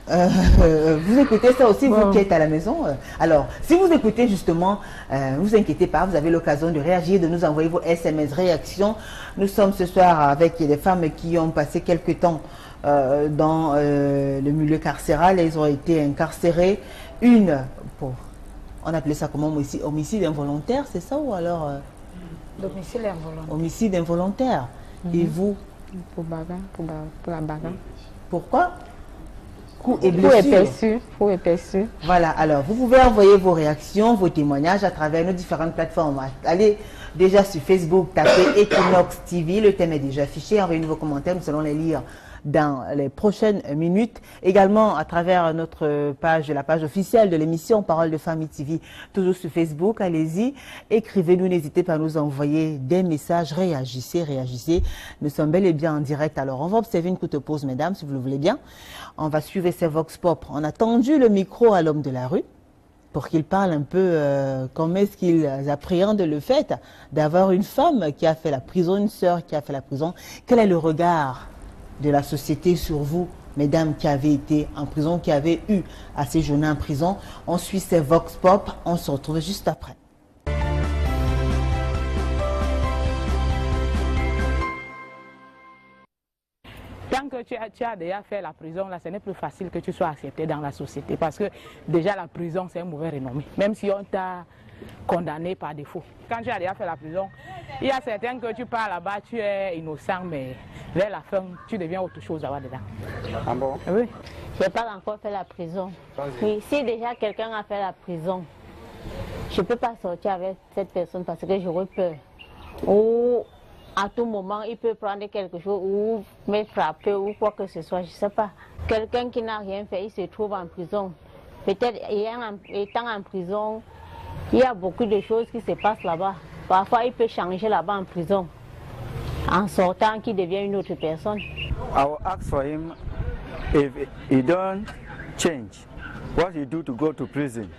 Vous écoutez ça aussi, vous qui êtes à la maison. Alors, si vous écoutez justement, ne vous inquiétez pas, vous avez l'occasion de réagir, de nous envoyer vos SMS réactions. Nous sommes ce soir avec des femmes qui ont passé quelques temps dans le milieu carcéral. Elles ont été incarcérées. Une, on appelait ça comment, homicide involontaire, c'est ça ou alors domicile involontaire. Homicide involontaire. Et vous? Pour la bagarre. Pourquoi? Coup et blessure. Pour épaissir. Voilà, alors vous pouvez envoyer vos réactions, vos témoignages à travers nos différentes plateformes. Allez déjà sur Facebook, tapez Equinox TV, le thème est déjà affiché, envoyez-nous vos commentaires, nous allons les lire dans les prochaines minutes. Également à travers notre page, la page officielle de l'émission Parole de Famille TV, toujours sur Facebook, allez-y, écrivez-nous, n'hésitez pas à nous envoyer des messages, réagissez. Nous sommes bel et bien en direct, alors on va observer une courte pause, mesdames, si vous le voulez bien. On va suivre ces vox pop. On a tendu le micro à l'homme de la rue pour qu'il parle un peu comment est-ce qu'ils appréhendent le fait d'avoir une femme qui a fait la prison, une sœur qui a fait la prison. Quel est le regard de la société sur vous, mesdames qui avez été en prison, qui avez eu à séjourner en prison? On suit ces vox pop, on se retrouve juste après. Tant que tu as déjà fait la prison, là, ce n'est plus facile que tu sois accepté dans la société. Parce que déjà la prison, c'est un mauvais renommé. Même si on t'a condamné par défaut. Quand tu as déjà fait la prison, il y a certains que tu pars là-bas, tu es innocent, mais vers la fin, tu deviens autre chose là-bas dedans. Ah bon? Oui. Je n'ai pas encore fait la prison. Oui, si déjà quelqu'un a fait la prison, je ne peux pas sortir avec cette personne parce que j'aurais peur. Ou à tout moment, il peut prendre quelque chose ou me frapper ou quoi que ce soit, je ne sais pas. Quelqu'un qui n'a rien fait, il se trouve en prison. Peut-être étant en prison, il y a beaucoup de choses qui se passent là-bas. Parfois, il peut changer là-bas en prison. en sortant qu'il devient une autre personne. I will ask for him if he don't change, what he do to go to prison.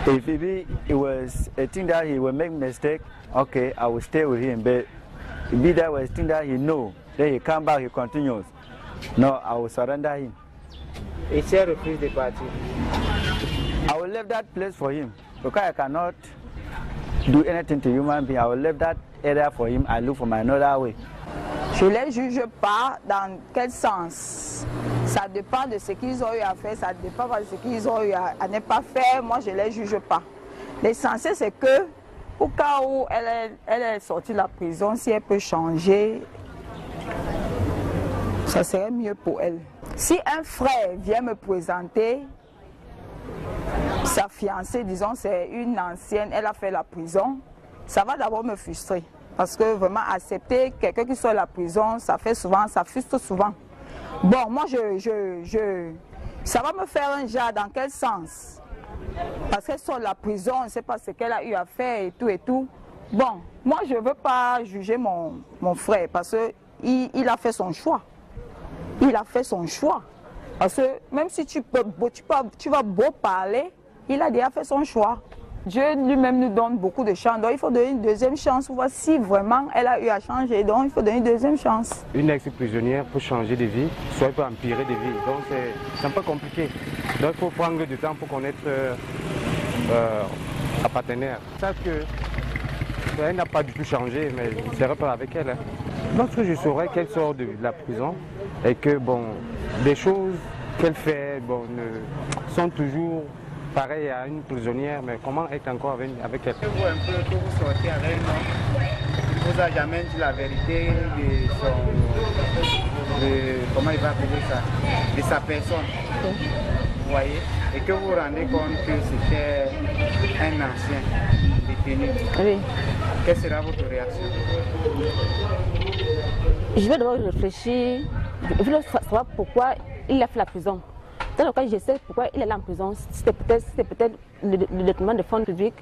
If maybe it was a thing that he will make mistake, okay, I will stay with him. But if that was a thing that he know, then he come back, he continues. No, I will surrender him. Et si elle refuse de partir? I will leave that place for him because I cannot do anything to human being. I will leave that area for him. I look for my another way. Je ne les juge pas dans quel sens. Ça dépend de ce qu'ils ont eu à faire, ça dépend de ce qu'ils ont eu à ne pas faire. Moi, je ne les juge pas. L'essentiel, c'est que, au cas où elle est sortie de la prison, si elle peut changer, ça serait mieux pour elle. Si un frère vient me présenter, sa fiancée, disons, c'est une ancienne, elle a fait la prison, ça va d'abord me frustrer. Parce que vraiment accepter quelqu'un qui sort de la prison, ça fait souvent, ça frustre souvent. Bon, moi, ça va me faire un genre dans quel sens? Parce qu'elle sort de la prison, on ne sait pas ce qu'elle a eu à faire et tout et tout. Bon, moi, je ne veux pas juger mon frère parce qu'il a fait son choix. Il a fait son choix. Parce que même si tu vas beau parler, il a déjà fait son choix. Dieu lui-même nous donne beaucoup de chance. Donc il faut donner une deuxième chance pour voir si vraiment elle a eu à changer. Donc il faut donner une deuxième chance. Une ex-prisonnière peut changer de vie, soit elle peut empirer de vie. Donc c'est un peu compliqué. Donc il faut prendre du temps pour connaître la partenaire. Sache qu'elle n'a pas du tout changé, mais je serai pas avec elle. Lorsque je saurais qu'elle sort de la prison et que bon, des choses qu'elle fait sont toujours pareil à une prisonnière, mais comment être encore avec elle? Vous un peu que vous sortez avec un homme, il ne vous a jamais dit la vérité comment il va appeler ça, de sa personne. Vous voyez? Et que vous vous rendez compte que c'était un ancien détenu. Oui. Quelle sera votre réaction? Je vais devoir réfléchir, je veux savoir pourquoi il a fait la prison. Dans le cas, je sais pourquoi il est là en prison. C'était peut-être le détournement de fonds publics,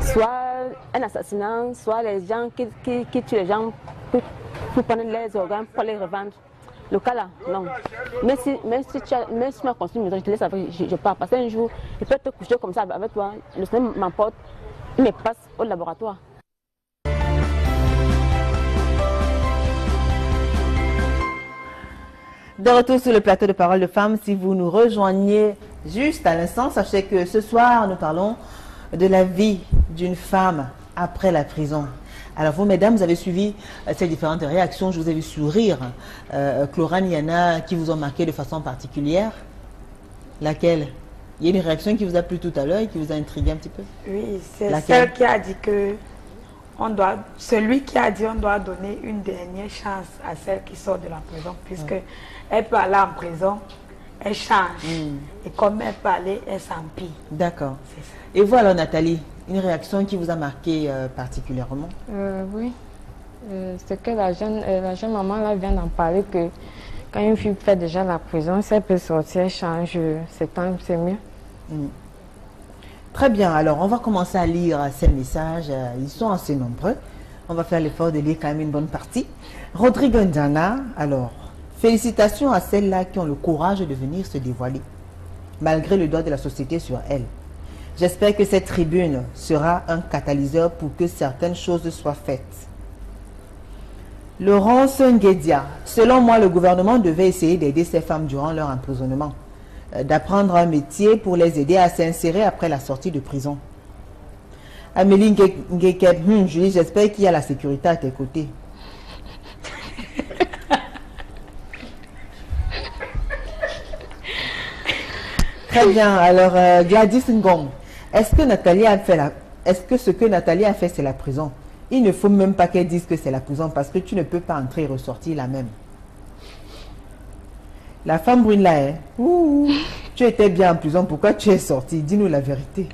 soit un assassinat, soit les gens qui tuent les gens pour prendre les organes, pour les revendre. Le cas là, non. Mais si tu m'as construit une maison, je te laisse avec, je pars. Parce qu'un jour, je peux te coucher comme ça avec toi, le soleil m'emporte, il me passe au laboratoire. De retour sur le plateau de Parole de Femmes, si vous nous rejoignez juste à l'instant, sachez que ce soir, nous parlons de la vie d'une femme après la prison. Alors vous, mesdames, vous avez suivi ces différentes réactions, je vous ai vu sourire. Chlorane, il y en a qui vous ont marqué de façon particulière. Laquelle? Il y a une réaction qui vous a plu tout à l'heure et qui vous a intrigué un petit peu? Oui, c'est celle qui a dit que celui qui a dit qu'on doit donner une dernière chance à celle qui sort de la prison, puisque elle peut aller en prison, elle change. Et comme elle peut aller, elle s'empire. D'accord. Et vous alors, Nathalie, une réaction qui vous a marqué particulièrement? Oui. C'est que la jeune maman là vient d'en parler que quand une fille fait déjà la prison, si elle peut sortir, elle change, c'est mieux. Très bien, alors on va commencer à lire ces messages, ils sont assez nombreux. On va faire l'effort de lire quand même une bonne partie. Rodrigue Ndana, alors, félicitations à celles-là qui ont le courage de venir se dévoiler, malgré le doigt de la société sur elles. J'espère que cette tribune sera un catalyseur pour que certaines choses soient faites. Laurence Nguedia, selon moi, le gouvernement devait essayer d'aider ces femmes durant leur emprisonnement, d'apprendre un métier pour les aider à s'insérer après la sortie de prison. Amélie Ngekeb, Julie, j'espère qu'il y a la sécurité à tes côtés. Très bien, alors Gladys Ngong, est-ce que ce que Nathalie a fait, c'est la prison? Il ne faut même pas qu'elle dise que c'est la prison parce que tu ne peux pas entrer et ressortir la même. La femme brune là, hein? Tu étais bien en prison, pourquoi tu es sortie? Dis-nous la vérité.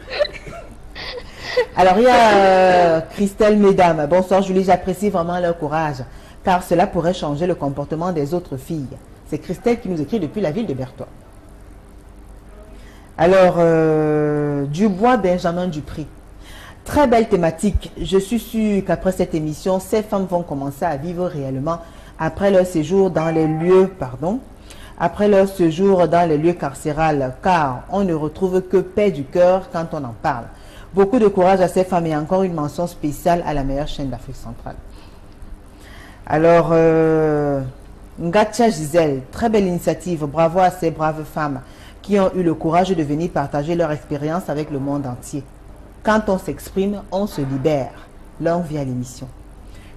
Alors il y a Christelle Mesdames. Bonsoir Julie, j'apprécie vraiment leur courage car cela pourrait changer le comportement des autres filles. C'est Christelle qui nous écrit depuis la ville de Berthois. Alors Dubois Benjamin Dupri. Très belle thématique. Je suis sûre qu'après cette émission, ces femmes vont commencer à vivre réellement après leur séjour dans les lieux, après leur séjour dans les lieux carcérales, car on ne retrouve que paix du cœur quand on en parle. Beaucoup de courage à ces femmes et encore une mention spéciale à la meilleure chaîne d'Afrique centrale. Alors, Ngacha Gisèle, très belle initiative. Bravo à ces braves femmes qui ont eu le courage de venir partager leur expérience avec le monde entier. Quand on s'exprime, on se libère. Longue vie à l'émission.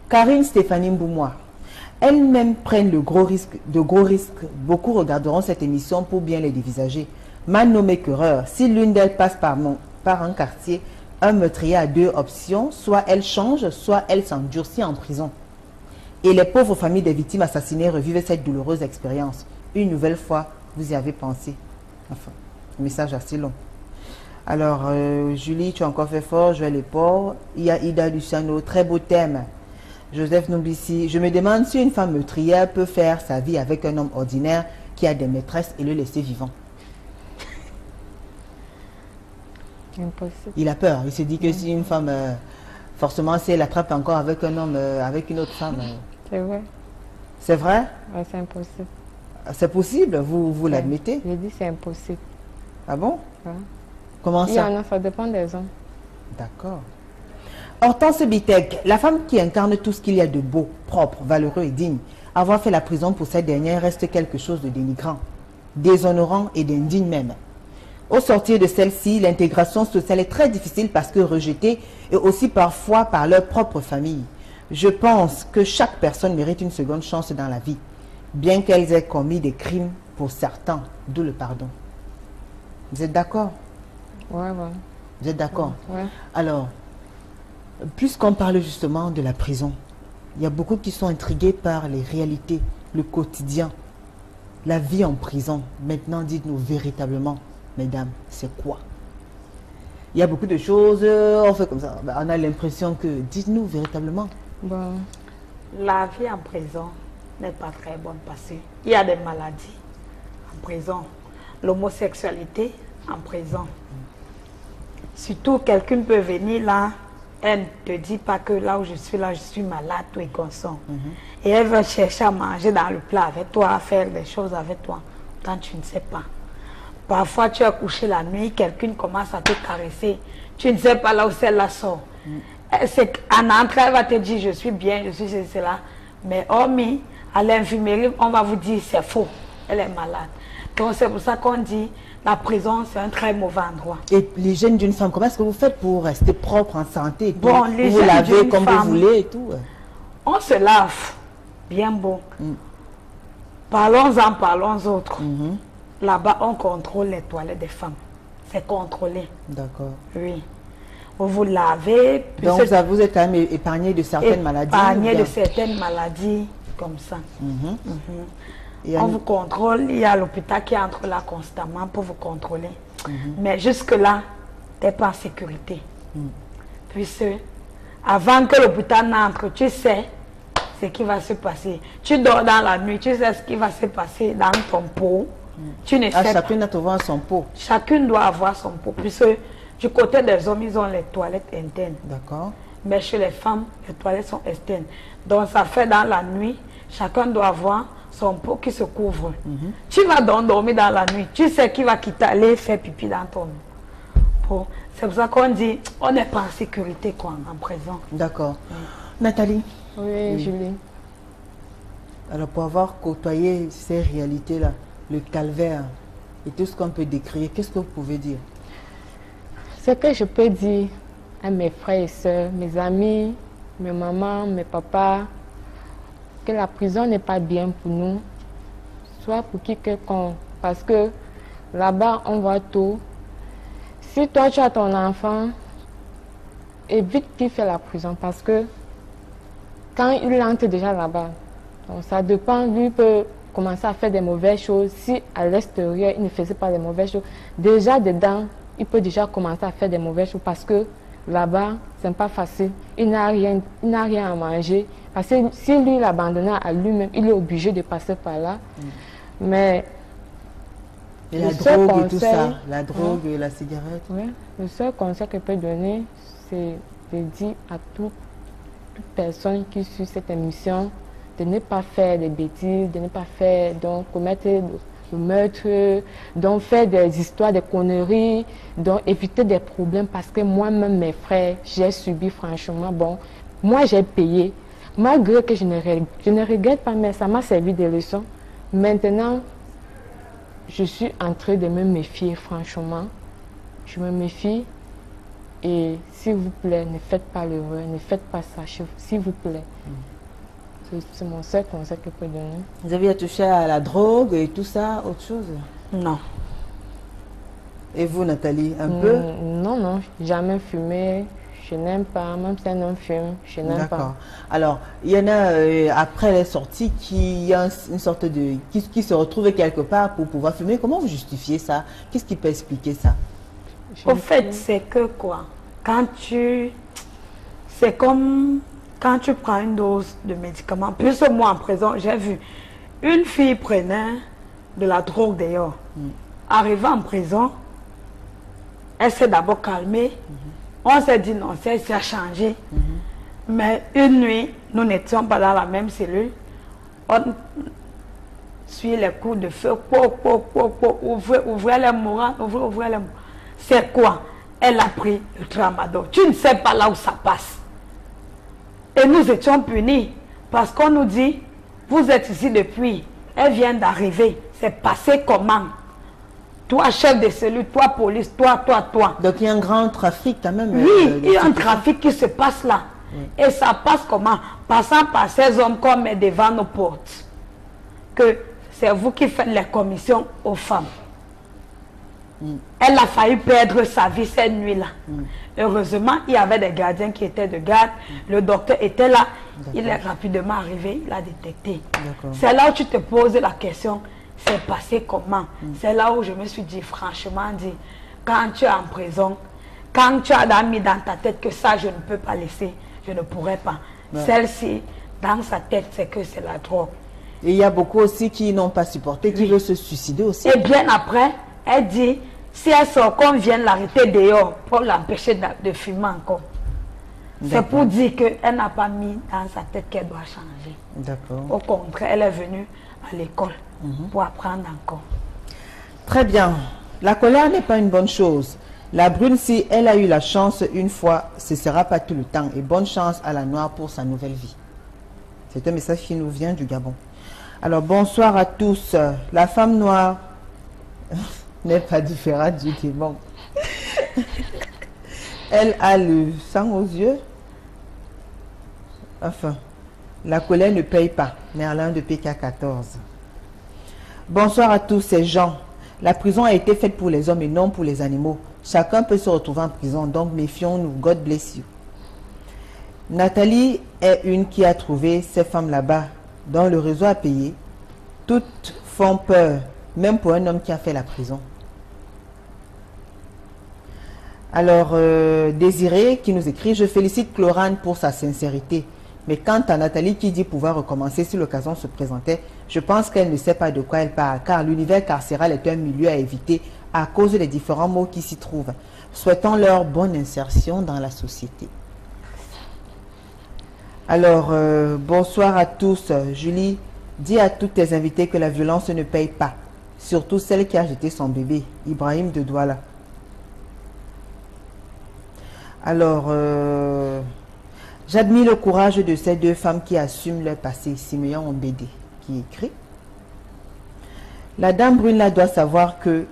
Karine Stéphanie Mboumois. Elles-mêmes prennent de gros risques. Beaucoup regarderont cette émission pour bien les dévisager. Mal nommé quereur. Si l'une d'elles passe par un quartier, un meurtrier a deux options. Soit elle change, soit elle s'endurcit en prison. Et les pauvres familles des victimes assassinées revivent cette douloureuse expérience. Une nouvelle fois, vous y avez pensé. Enfin, message assez long. Alors, Julie, tu as encore fait fort, Joël Leport. Il y a Ida Luciano, très beau thème. Joseph Noubissi, je me demande si une femme meurtrière peut faire sa vie avec un homme ordinaire qui a des maîtresses et le laisser vivant. Impossible. Il a peur. Il se dit que si une femme, forcément, si elle attrape encore avec un homme, avec une autre femme. C'est vrai. C'est vrai? Ouais, c'est impossible. C'est possible, vous l'admettez? Je dis c'est impossible. Ah bon? Ouais. Comment ça? Il y en a, ça dépend des hommes. D'accord. Hortense Bitek, la femme qui incarne tout ce qu'il y a de beau, propre, valeureux et digne. Avoir fait la prison pour cette dernière reste quelque chose de dénigrant, déshonorant et d'indigne même. Au sortir de celle-ci, l'intégration sociale est très difficile parce que rejetée et aussi parfois par leur propre famille. Je pense que chaque personne mérite une seconde chance dans la vie, bien qu'elles aient commis des crimes pour certains, d'où le pardon. Vous êtes d'accord? Ouais. Vous êtes d'accord? Ouais. Alors, puisqu'on parle justement de la prison, il y a beaucoup qui sont intrigués par les réalités, le quotidien, la vie en prison. Maintenant, dites-nous véritablement, mesdames, c'est quoi? Il y a beaucoup de choses, on fait comme ça. On a l'impression que, dites-nous véritablement. Bon, la vie en prison n'est pas très bonne parce qu'il y a des maladies en prison. L'homosexualité en prison. Surtout, quelqu'un peut venir là, elle ne te dit pas que là où je suis malade, tout est constant. Et elle va chercher à manger dans le plat avec toi, à faire des choses avec toi, quand tu ne sais pas. Parfois, tu as couché la nuit, quelqu'un commence à te caresser, tu ne sais pas là où celle-là sort. En entrée, elle va te dire, je suis bien, je suis cela. Mais hormis, à l'infirmerie, on va vous dire, c'est faux, elle est malade. Donc, c'est pour ça qu'on dit, la prison, c'est un très mauvais endroit. Et l'hygiène d'une femme, comment est-ce que vous faites pour rester propre, en santé et tout? Bon, vous lavez comme vous voulez et tout? On se lave, bien beau. Parlons-en, parlons autres. Là-bas, on contrôle les toilettes des femmes. C'est contrôlé. D'accord. Oui. Vous lavez. Donc, vous êtes quand même épargné de certaines maladies? Épargné de certaines maladies, comme ça. On vous contrôle, il y a l'hôpital qui entre là constamment pour vous contrôler. Mais jusque-là, tu n'es pas en sécurité. Puisque avant que l'hôpital n'entre, tu sais ce qui va se passer. Tu dors dans la nuit, tu sais ce qui va se passer dans ton pot. Tu ne sais pas. Chacune doit avoir son pot. Chacune doit avoir son pot. Puisque du côté des hommes, ils ont les toilettes internes. D'accord. Mais chez les femmes, les toilettes sont externes. Donc ça fait dans la nuit, chacun doit avoir son pot qui se couvre. Tu vas donc dormir dans la nuit. Tu sais qu'il va quitter, aller faire pipi dans ton pot. C'est pour ça qu'on dit, on n'est pas en sécurité quoi, en prison. D'accord. Nathalie? Oui, Julie. Alors pour avoir côtoyé ces réalités-là, le calvaire et tout ce qu'on peut décrire, qu'est-ce que vous pouvez dire? Ce que je peux dire à mes frères et sœurs, mes amis, mes mamans, mes papas, que la prison n'est pas bien pour nous, soit pour quiconque, parce que là-bas on voit tout. Si toi tu as ton enfant, évite qu'il fait la prison, parce que quand il entre déjà là-bas, donc ça dépend, lui peut commencer à faire des mauvaises choses. Si à l'extérieur il ne faisait pas des mauvaises choses, déjà dedans il peut déjà commencer à faire des mauvaises choses, parce que là-bas c'est pas facile, il n'a rien à manger. Parce que si lui l'abandonne à lui-même, il est obligé de passer par là. Mais et la drogue et tout ça, la drogue et la cigarette. Oui, le seul conseil que je peux donner, c'est de dire à toute personne qui suit cette émission de ne pas faire des bêtises, de ne pas faire, donc commettre le meurtre, donc faire des histoires, des conneries, donc éviter des problèmes parce que moi-même, mes frères, j'ai subi franchement, bon, moi j'ai payé, malgré que je ne regrette pas, mais ça m'a servi de leçon. Maintenant, je suis en train de me méfier, franchement. Je me méfie et s'il vous plaît, ne faites pas l'erreur, ne faites pas ça, s'il vous plaît. C'est mon seul conseil que je peux donner. Vous avez touché à la drogue et tout ça, autre chose? Non. Et vous, Nathalie, un peu? Non, non, jamais fumé. Je n'aime pas, même si un homme fume, je n'aime pas. Alors, il y en a, après les sorties, qui a une sorte de... qui se retrouvent quelque part pour pouvoir fumer. Comment vous justifiez ça? Qu'est-ce qui peut expliquer ça? Au fait, c'est que quoi? C'est comme quand tu prends une dose de médicaments. Plus moi en prison, j'ai vu une fille prenait de la drogue d'ailleurs. Arrivée en prison, elle s'est d'abord calmée. On s'est dit non, ça a changé. Mais une nuit, nous n'étions pas dans la même cellule. On suit les coups de feu. Ouvrez les mourants, ouvrez les mourants. C'est quoi? Elle a pris le tramadol. Tu ne sais pas là où ça passe. Et nous étions punis parce qu'on nous dit, vous êtes ici depuis, elle vient d'arriver. C'est passé comment? Toi, chef de cellule, toi, police, toi. Donc il y a un grand trafic quand même. Oui, il y a un trafic qui se passe là. Et ça passe comment? Passant par ces hommes qu'on met devant nos portes. Que c'est vous qui faites les commissions aux femmes. Elle a failli perdre sa vie cette nuit-là. Heureusement, il y avait des gardiens qui étaient de garde. Le docteur était là. Il est rapidement arrivé, il a détecté. C'est là où tu te poses la question, c'est passé comment? C'est là où je me suis dit, franchement, quand tu es en prison, quand tu as mis dans ta tête que ça, je ne peux pas laisser, je ne pourrais pas. Celle-ci, dans sa tête, c'est que c'est la drogue. Et il y a beaucoup aussi qui n'ont pas supporté, qui veulent se suicider aussi. Et bien après, elle dit, si elle sort, qu'on vienne l'arrêter dehors pour l'empêcher de fumer encore. C'est pour dire qu'elle n'a pas mis dans sa tête qu'elle doit changer. D'accord. Au contraire, elle est venue à l'école pour apprendre encore. Très bien. La colère n'est pas une bonne chose. La brune, si elle a eu la chance une fois, ce ne sera pas tout le temps. Et bonne chance à la noire pour sa nouvelle vie. C'est un message qui nous vient du Gabon. Alors, bonsoir à tous. La femme noire n'est pas différente du démon. Elle a le sang aux yeux. Enfin, la colère ne paye pas. Merlin de PK14. Bonsoir à tous ces gens. La prison a été faite pour les hommes et non pour les animaux. Chacun peut se retrouver en prison, donc méfions-nous. God bless you. Nathalie est une qui a trouvé ces femmes là-bas, dont le réseau a payé. Toutes font peur, même pour un homme qui a fait la prison. Alors, Désiré qui nous écrit, je félicite Chlorane pour sa sincérité. Mais quant à Nathalie qui dit pouvoir recommencer si l'occasion se présentait, je pense qu'elle ne sait pas de quoi elle parle, car l'univers carcéral est un milieu à éviter à cause des différents mots qui s'y trouvent. Souhaitons leur bonne insertion dans la société. Alors, bonsoir à tous. Julie, dis à toutes tes invités que la violence ne paye pas, surtout celle qui a jeté son bébé, Ibrahim de Douala. Alors, j'admire le courage de ces deux femmes qui assument leur passé. Simeon Ombédé qui écrit. La dame brune là doit savoir que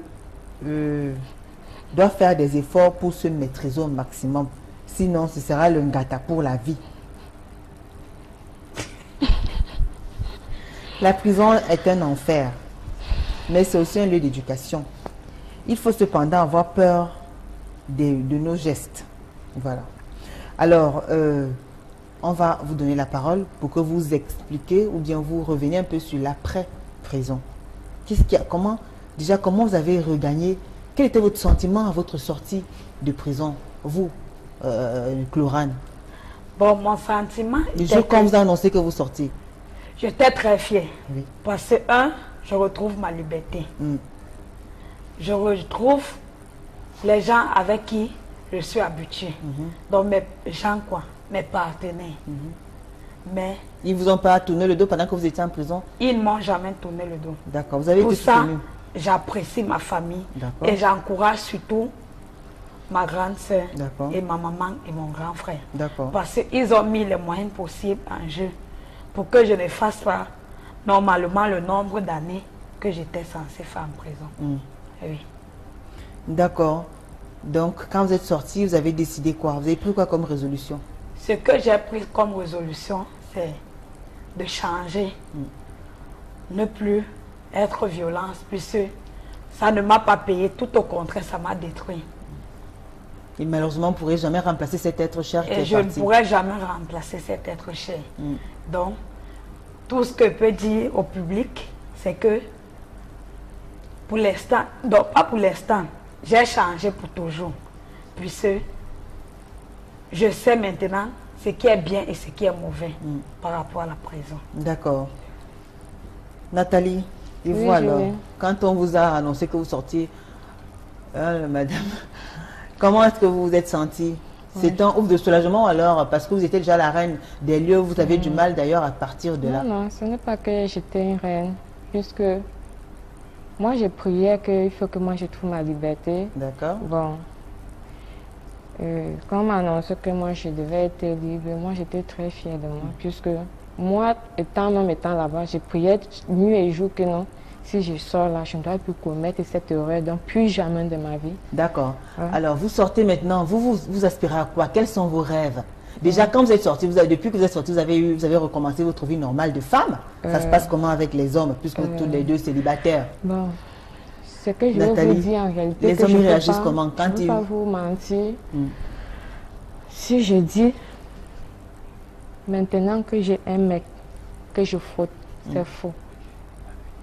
doit faire des efforts pour se maîtriser au maximum. Sinon, ce sera le ngata pour la vie. La prison est un enfer, mais c'est aussi un lieu d'éducation. Il faut cependant avoir peur de nos gestes. Voilà. Alors, on va vous donner la parole pour que vous expliquiez ou bien vous reveniez un peu sur l'après-prison. Comment vous avez regagné? Quel était votre sentiment à votre sortie de prison, vous, Chlorane? Bon, mon sentiment... Le jour quand vous annoncez que vous sortez. J'étais très fière. Oui. Parce que, je retrouve ma liberté. Je retrouve les gens avec qui je suis habituée. Donc mes gens, quoi, mes partenaires. Mais ils vous ont pas tourné le dos pendant que vous étiez en prison? Ils ne m'ont jamais tourné le dos. D'accord, vous avez été ça, soutenu. J'apprécie ma famille et j'encourage surtout ma grande soeur et ma maman et mon grand frère. Parce qu'ils ont mis les moyens possibles en jeu pour que je ne fasse pas normalement le nombre d'années que j'étais censée faire en prison. Oui. D'accord. Donc, quand vous êtes sorti, vous avez décidé quoi? Vous avez pris quoi comme résolution? Ce que j'ai pris comme résolution, c'est de changer, ne plus être violence, puisque ça ne m'a pas payé, tout au contraire, ça m'a détruit. Et malheureusement, on ne pourrait jamais remplacer cet être cher qui est parti. Et je ne pourrais jamais remplacer cet être cher. Donc, tout ce que je peux dire au public, c'est que pour l'instant, donc pas pour l'instant, j'ai changé pour toujours, puisque je sais maintenant ce qui est bien et ce qui est mauvais par rapport à la prison. D'accord. Nathalie, et vous alors, quand on vous a annoncé que vous sortiez, madame, comment est-ce que vous vous êtes sentie? C'est un ouf de soulagement alors, parce que vous étiez déjà la reine des lieux, vous avez du mal d'ailleurs à partir de là. Non, ce n'est pas que j'étais une reine, puisque moi je priais qu'il faut que moi je trouve ma liberté. D'accord. Bon. Quand on m'a annoncé que moi je devais être libre, moi j'étais très fière de moi, puisque moi, étant homme, étant là-bas, je priais nuit et jour que non, si je sors là, je ne dois plus commettre cette erreur, donc plus jamais de ma vie. D'accord. Alors, vous sortez maintenant, vous aspirez à quoi? Quels sont vos rêves? Déjà, quand vous êtes sorti, depuis que vous êtes sorti, vous avez recommencé votre vie normale de femme. Ça se passe comment avec les hommes, puisque tous les deux célibataires? Bon, ce que je veux vous dire en réalité, les hommes réagissent comment quand ils... Je ne vais pas vous mentir. Si je dis... Maintenant que j'ai un mec, que je faute, c'est faux.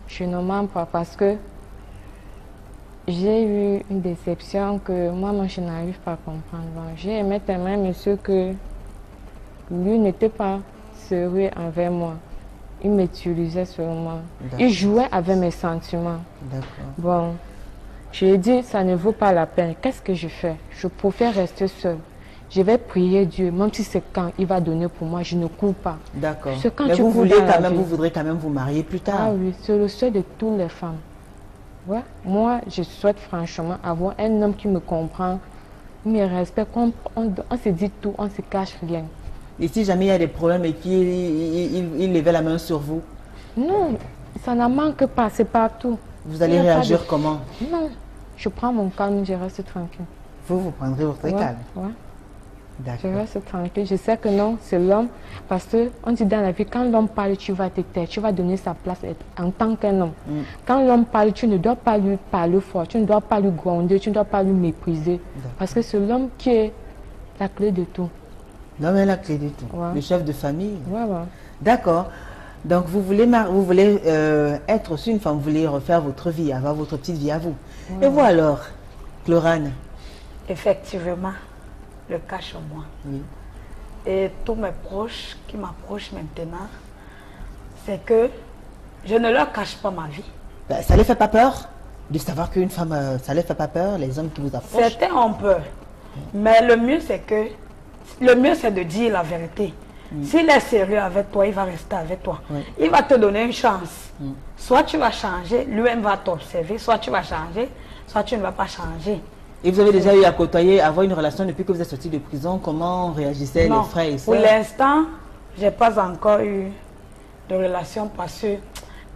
Je ne mens pas parce que j'ai eu une déception que moi je n'arrive pas à comprendre. J'ai aimé tellement un monsieur que lui n'était pas sérieux envers moi. Il m'utilisait seulement. Il jouait avec mes sentiments. Bon, je lui ai dit, ça ne vaut pas la peine. Qu'est-ce que je fais? Je préfère rester seule. Je vais prier Dieu, même si c'est quand il va donner pour moi, je ne cours pas. D'accord. Mais vous voudrez quand même vous marier plus tard. Ah oui, c'est le souhait de toutes les femmes. Ouais. Moi, je souhaite franchement avoir un homme qui me comprend, qui me respecte, on se dit tout, on ne se cache rien. Et si jamais il y a des problèmes et qu'il levait la main sur vous? Non, ça n'en manque pas, c'est partout. Vous allez réagir comment? Non, je prends mon calme, je reste tranquille. Vous prendrez votre calme? Ouais. Je reste tranquille. Je sais que non, c'est l'homme. Parce qu'on dit dans la vie, quand l'homme parle, tu vas te taire, tu vas donner sa place en tant qu'un homme. Quand l'homme parle, tu ne dois pas lui parler fort, tu ne dois pas lui gronder, tu ne dois pas lui mépriser. Parce que c'est l'homme qui est la clé de tout. L'homme est la clé de tout. Le chef de famille. D'accord. Donc vous voulez être aussi une femme, vous voulez refaire votre vie, avoir votre petite vie à vous. Et vous alors, Chlorane? Effectivement. Le cache en moi. Et tous mes proches qui m'approchent maintenant, c'est que je ne leur cache pas ma vie. Ça ne les fait pas peur de savoir qu'une femme, ça ne les fait pas peur, les hommes qui vous approchent? Certains ont peur. Mais le mieux, c'est de dire la vérité. S'il est sérieux avec toi, il va rester avec toi. Il va te donner une chance. Soit tu vas changer, lui-même va t'observer, soit tu vas changer, soit tu ne vas pas changer. Et vous avez déjà eu à côtoyer, à avoir une relation depuis que vous êtes sorti de prison? Comment réagissaient les frères et sœurs? Pour l'instant, je n'ai pas encore eu de relation parce que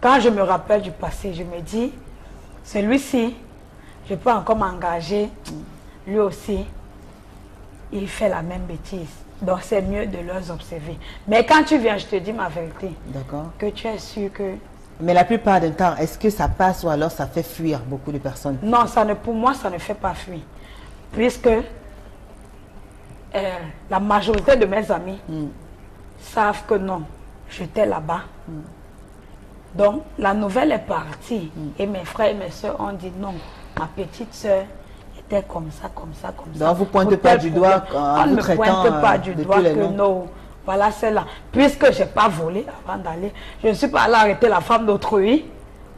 quand je me rappelle du passé, je me dis, celui-ci, je peux encore m'engager, lui aussi, il fait la même bêtise. Donc c'est mieux de les observer. Mais quand tu viens, je te dis ma vérité. D'accord. Que tu es sûr que... Mais la plupart du temps, est-ce que ça passe ou alors ça fait fuir beaucoup de personnes? Non, pour moi, ça ne fait pas fuir. Puisque la majorité de mes amis savent que non, j'étais là-bas. Donc, la nouvelle est partie. Et mes frères et mes soeurs ont dit non, ma petite soeur était comme ça, comme ça, comme ça. Donc, vous ne pointez pas du doigt en vous traitant de tous les noms? On ne pointe pas du doigt que non. Voilà, c'est là. Puisque je n'ai pas volé avant d'aller, je ne suis pas allée arrêter la femme d'autrui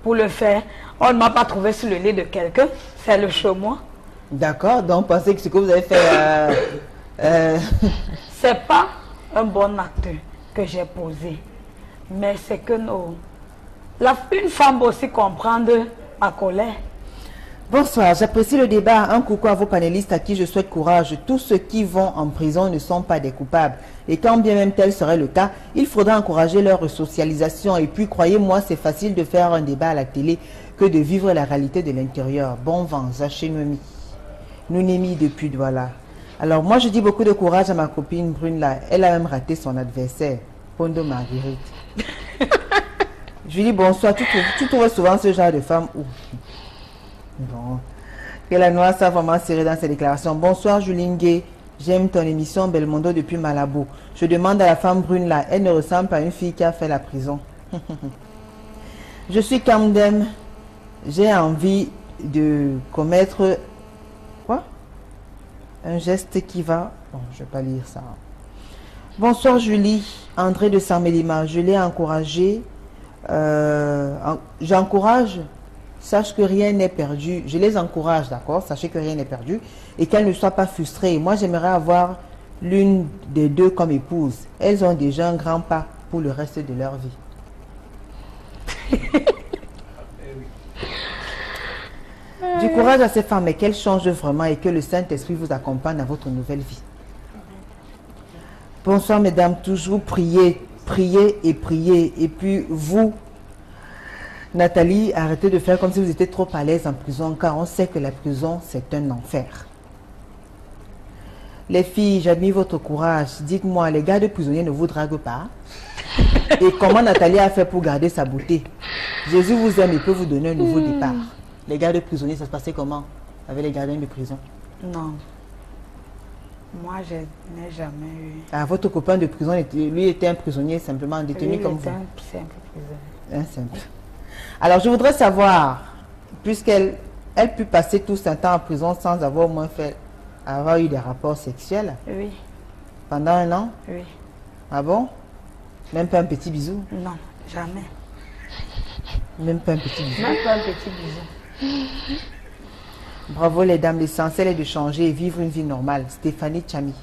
pour le faire. On ne m'a pas trouvé sur le lit de quelqu'un, c'est le chez moi. D'accord, donc pensez que ce que vous avez fait... C'est pas un bon acte que j'ai posé, mais c'est que une femme doit aussi comprendre ma colère. Bonsoir, j'apprécie le débat. Un coucou à vos panélistes à qui je souhaite courage. Tous ceux qui vont en prison ne sont pas des coupables. Et quand bien même tel serait le cas, il faudra encourager leur resocialisation. Et puis, croyez-moi, c'est facile de faire un débat à la télé que de vivre la réalité de l'intérieur. Bon vent, Zaché Noemi. Nounemi depuis Douala. Alors, moi, je dis beaucoup de courage à ma copine Brune là. Elle a même raté son adversaire, Pondo Marguerite. Je lui dis bonsoir. Tu trouves souvent ce genre de femme où... Bon. Que la noire soit vraiment serrée dans ses déclarations. Bonsoir Juline Gay. J'aime ton émission Belmondo depuis Malabo. Je demande à la femme brune là. Elle ne ressemble pas à une fille qui a fait la prison. Je suis Camdem. J'ai envie de commettre... Quoi? Un geste qui va... Bon, je ne vais pas lire ça. Bonsoir Julie. André de Saint-Mélima. Je l'ai encouragé. J'encourage... Sache que rien n'est perdu. Je les encourage, d'accord? Sachez que rien n'est perdu. Et qu'elles ne soient pas frustrées. Moi, j'aimerais avoir l'une des deux comme épouse. Elles ont déjà un grand pas pour le reste de leur vie. Du courage à ces femmes et qu'elles changent vraiment et que le Saint-Esprit vous accompagne dans votre nouvelle vie. Bonsoir, mesdames. Toujours priez, priez et priez. Et puis, vous... Nathalie, arrêtez de faire comme si vous étiez trop à l'aise en prison, car on sait que la prison, c'est un enfer. Les filles, j'admire votre courage. Dites-moi, les gardes prisonniers ne vous draguent pas? Et comment Nathalie a fait pour garder sa beauté? Jésus vous aime et peut vous donner un nouveau départ. Les gardes prisonniers, ça se passait comment avec les gardiens de prison? Non. Moi, je n'ai jamais eu... Ah, votre copain de prison, lui était un prisonnier simplement détenu comme vous? Un simple prisonnier. Un simple. Alors, je voudrais savoir, puisqu'elle peut passer tout son temps en prison sans avoir au moins avoir eu des rapports sexuels. Oui. Pendant un an? Oui. Ah bon? Même pas un petit bisou? Non, jamais. Même pas un petit bisou? Même pas un petit bisou. Bravo les dames, l'essentiel est de changer et vivre une vie normale. Stéphanie Chami.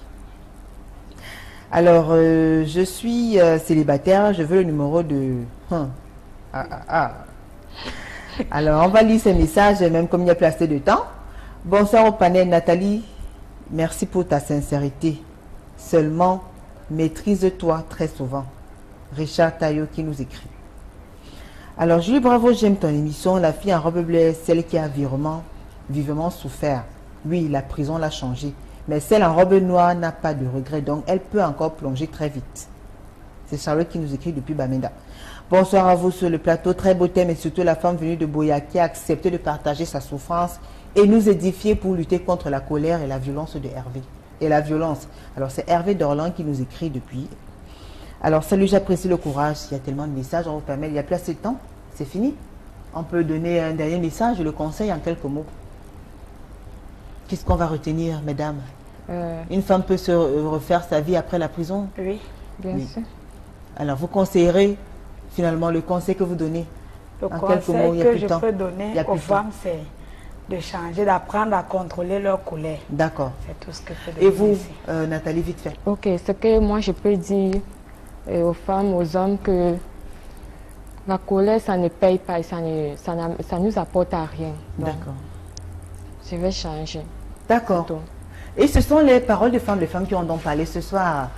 Alors, je suis célibataire, je veux le numéro de... Alors, on va lire ces messages, même comme il y a plus assez de temps. Bonsoir au panel, Nathalie. Merci pour ta sincérité. Seulement, maîtrise-toi très souvent. Richard Taillot qui nous écrit. Alors, Julie, bravo, j'aime ton émission. La fille en robe bleue est celle qui a vivement souffert. Oui, la prison l'a changé. Mais celle en robe noire n'a pas de regret, donc elle peut encore plonger très vite. C'est Charlotte qui nous écrit depuis Bamenda. Bonsoir à vous sur le plateau, très beau thème et surtout la femme venue de Boya qui a accepté de partager sa souffrance et nous édifier pour lutter contre la colère et la violence de Hervé. Et la violence. Alors c'est Hervé Dorland qui nous écrit depuis. Alors salut, j'apprécie le courage. Il y a tellement de messages, on vous permet, il n'y a plus assez de temps. C'est fini. On peut donner un dernier message, le conseil en quelques mots. Qu'est-ce qu'on va retenir, mesdames? Une femme peut se refaire sa vie après la prison? Oui, bien sûr. Alors vous conseillerez finalement le conseil que vous donnez? Le en conseil quelques mots, il y a que plus je de temps. peux donner aux femmes, c'est de changer, d'apprendre à contrôler leur colère. D'accord. C'est tout ce que je peux donner. Et vous, Nathalie, vite fait. Ok, ce que moi je peux dire aux femmes, aux hommes, que la colère, ça ne paye pas et ça nous apporte à rien. D'accord. Je vais changer. D'accord. Et ce sont les paroles de femmes, les femmes qui ont donc parlé ce soir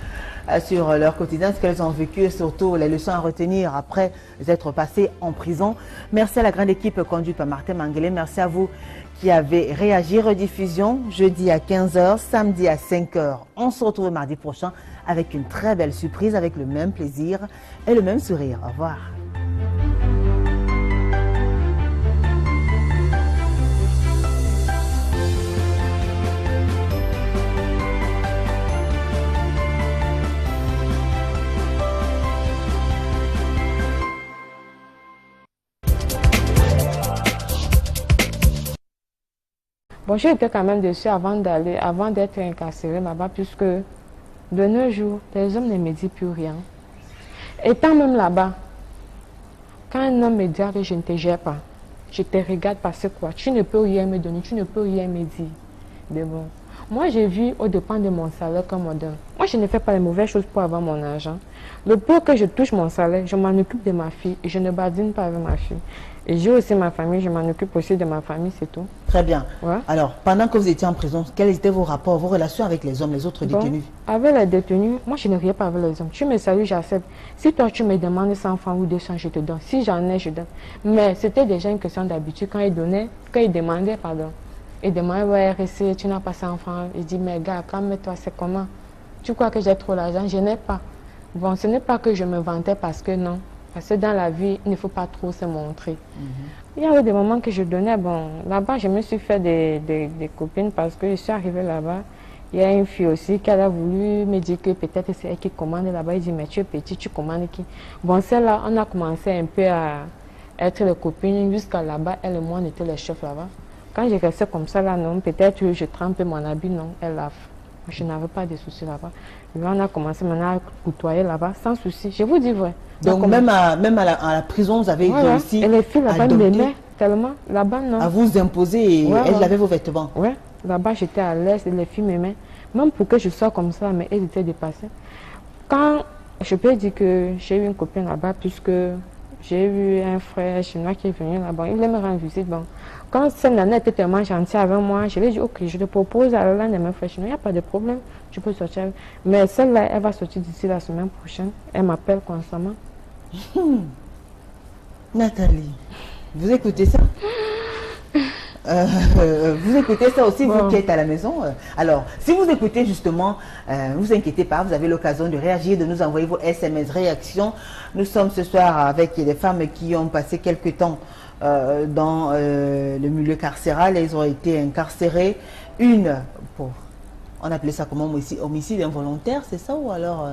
sur leur quotidien, ce qu'elles ont vécu et surtout les leçons à retenir après être passées en prison. Merci à la grande équipe conduite par Martin Manguelé. Merci à vous qui avez réagi. Rediffusion jeudi à 15h, samedi à 5h. On se retrouve mardi prochain avec une très belle surprise, avec le même plaisir et le même sourire. Au revoir. Bon, j'étais quand même déçue avant d'être incarcérée là-bas, puisque de nos jours, les hommes ne me disent plus rien. Étant même là-bas, quand un homme me dit que je ne te gère pas, je te regarde parce que quoi, tu ne peux rien me donner, tu ne peux rien me dire. de bon. Moi, j'ai vu au dépend de mon salaire qu'on me donne. Moi, je ne fais pas les mauvaises choses pour avoir mon argent. Le peu que je touche mon salaire, je m'en occupe de ma fille et je ne badine pas avec ma fille. Et j'ai aussi ma famille, je m'en occupe aussi de ma famille, c'est tout. Très bien. Ouais. Alors, pendant que vous étiez en prison, quels étaient vos rapports, vos relations avec les hommes, les autres détenus? Avec les détenus, moi, je ne riais pas avec les hommes. Tu me salues, j'accepte. Si toi, tu me demandes 100 francs ou 200, je te donne. Si j'en ai, je donne. Mais c'était déjà une question d'habitude. Quand ils demandaient, pardon. Ils demandaient, ouais, RSC, tu n'as pas 100 francs. Je dis, mais gars, calme-toi, c'est comment? Tu crois que j'ai trop d'argent? Je n'ai pas. Bon, ce n'est pas que je me vantais parce que non. Parce que dans la vie, il ne faut pas trop se montrer. Il y a eu des moments que je donnais, bon, là-bas, je me suis fait des copines parce que je suis arrivée là-bas. Il y a une fille aussi qui a voulu me dire que peut-être c'est elle qui commande là-bas. Il dit, mais tu es petit, tu commandes qui? Bon, celle-là, on a commencé un peu à être les copines. Jusqu'à là-bas, elle et moi, on était les chefs là-bas. Quand j'ai resté comme ça, là, non, peut-être je trempe mon habit, non, elle lave. Je n'avais pas de soucis là-bas. Là, on a commencé maintenant à côtoyer là-bas sans souci. Je vous dis vrai. Donc même à la prison, vous avez voilà. réussi et les filles là-bas m'aimaient tellement. Là-bas, non. À vous imposer et elles lavaient vos vêtements. Oui, là-bas, j'étais à l'aise et les filles m'aimaient. Même pour que je sois comme ça, mais elles étaient dépassées. Quand je peux dire que j'ai eu une copine là-bas, puisque j'ai eu un frère chinois qui est venu là-bas, il me rend visite. Bon. Quand cette nana était tellement gentille avec moi, je lui ai dit, ok, je te propose à l'un de mes frères chinois, il n'y a pas de problème, tu peux sortir. Mais celle-là, elle va sortir d'ici la semaine prochaine. Elle m'appelle constamment. Nathalie, vous écoutez ça? Vous écoutez ça aussi, vous qui êtes à la maison. Alors, si vous écoutez justement, ne vous inquiétez pas, vous avez l'occasion de réagir, de nous envoyer vos SMS réactions. Nous sommes ce soir avec des femmes qui ont passé quelque temps dans le milieu carcéral. Elles ont été incarcérées. Une, on appelait ça comment, homicide involontaire, c'est ça ou alors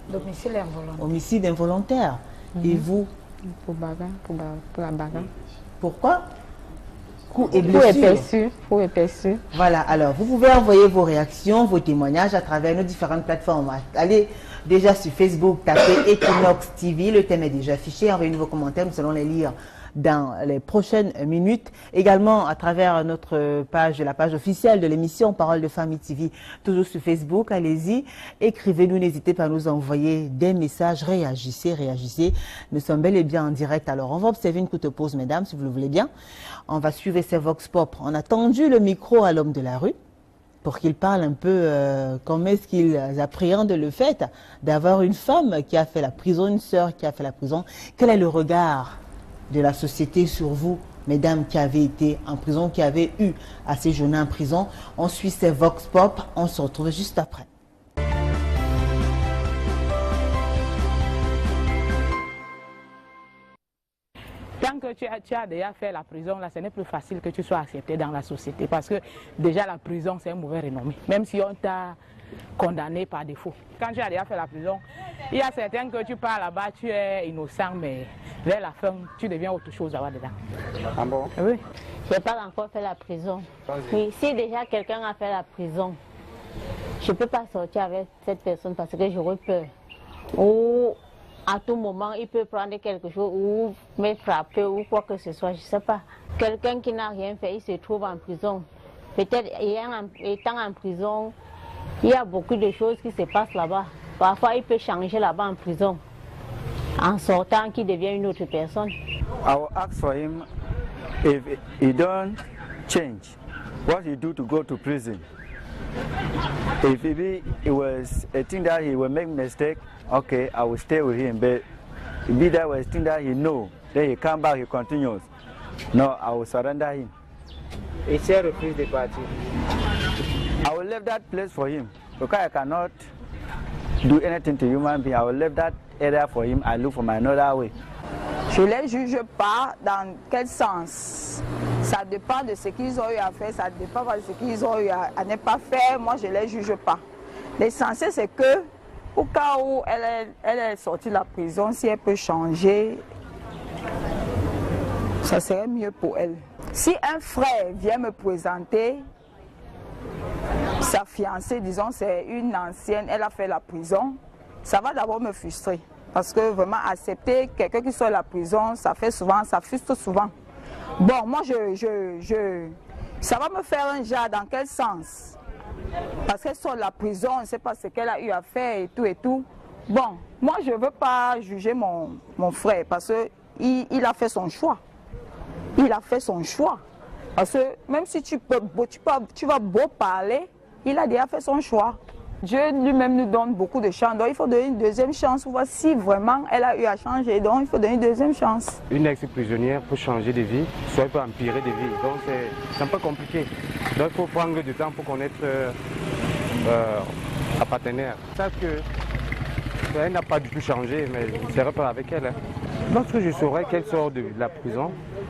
Domicile involontaire. Homicide involontaire. Et vous? Pour la bagarre. Pourquoi? Coup et blessure. Coup épaissure. Voilà, alors vous pouvez envoyer vos réactions, vos témoignages à travers nos différentes plateformes. Allez déjà sur Facebook, tapez Equinox TV, le thème est déjà affiché, envoyez vos commentaires, nous allons les lire dans les prochaines minutes. Également à travers notre page, la page officielle de l'émission Parole de Famille TV, toujours sur Facebook, allez-y, écrivez-nous, n'hésitez pas à nous envoyer des messages, réagissez. Nous sommes bel et bien en direct. Alors on va observer une courte pause, mesdames, si vous le voulez bien. On va suivre ces Vox Pop. On a tendu le micro à l'homme de la rue pour qu'il parle un peu comment est-ce qu'ils appréhendent le fait d'avoir une femme qui a fait la prison, une sœur qui a fait la prison. Quel est le regard de la société sur vous, mesdames qui avez été en prison, qui avez eu à séjourner en prison? On suit ces Vox Pop, on se retrouve juste après. Tant que tu as déjà fait la prison, là, ce n'est plus facile que tu sois accepté dans la société. Parce que déjà la prison, c'est un mauvais renommé. Même si on t'a condamné par défaut. Quand tu as déjà fait la prison, il y a certains que tu pars là-bas, tu es innocent, mais vers la fin, tu deviens autre chose là-bas dedans. Ah bon? Oui. Je n'ai pas encore fait la prison. Oui, si déjà quelqu'un a fait la prison, je ne peux pas sortir avec cette personne parce que j'aurais peur. Ou à tout moment, il peut prendre quelque chose ou me frapper ou quoi que ce soit, je ne sais pas. Quelqu'un qui n'a rien fait, il se trouve en prison. Peut-être étant en prison, il y a beaucoup de choses qui se passent là-bas. Parfois, il peut changer là-bas en prison. En sortant, qu'il devient une autre personne. I will ask for him if he don't change, what he do to go to prison. If maybe it was a thing that he will make mistake, okay, I will stay with him. But be that was a thing that he know, then he come back, he continues. No, I will surrender him. Et si elle refuse de partir? I will leave that place for him because I cannot do anything to human being. I will leave that area for him. I look for my another way. Je ne les juge pas dans quel sens. Ça dépend de ce qu'ils ont eu à faire, ça dépend de ce qu'ils ont eu à ne pas faire. Moi, je ne les juge pas. L'essentiel, c'est que, au cas où elle est sortie de la prison, si elle peut changer, ça serait mieux pour elle. Si un frère vient me présenter sa fiancée, disons, c'est une ancienne, elle a fait la prison, ça va d'abord me frustrer. Parce que vraiment accepter quelqu'un qui sort de la prison, ça frustre souvent. Bon, moi je Ça va me faire un genre dans quel sens? Parce qu'elle sort de la prison, on ne sait pas ce qu'elle a eu à faire et tout et tout. Bon, moi je ne veux pas juger mon frère parce qu'il a fait son choix. Il a fait son choix. Parce que même si tu vas beau parler, il a déjà fait son choix. Dieu lui-même nous donne beaucoup de chance, donc il faut donner une deuxième chance pour voir si vraiment elle a eu à changer, donc il faut donner une deuxième chance. Une ex-prisonnière peut changer de vie, soit elle peut empirer de vie, donc c'est un peu compliqué. Donc il faut prendre du temps pour connaître la partenaire. Ça qu'elle n'a pas du tout changé, mais je serai pas avec elle. Lorsque je saurais qu'elle sort de la prison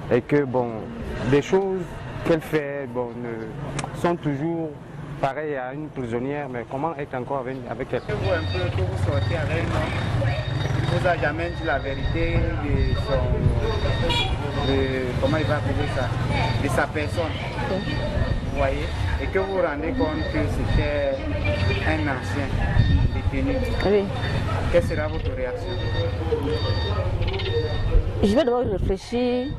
et que bon, des choses qu'elle fait sont toujours pareil à une prisonnière, mais comment être encore avec elle? Vous un peu que vous sortez avec un homme, il vous a jamais dit la vérité comment il va appeler ça, de sa personne, vous voyez, et que vous vous rendez compte que c'était un ancien détenu. Oui. Quelle sera votre réaction? Je vais d'abord réfléchir,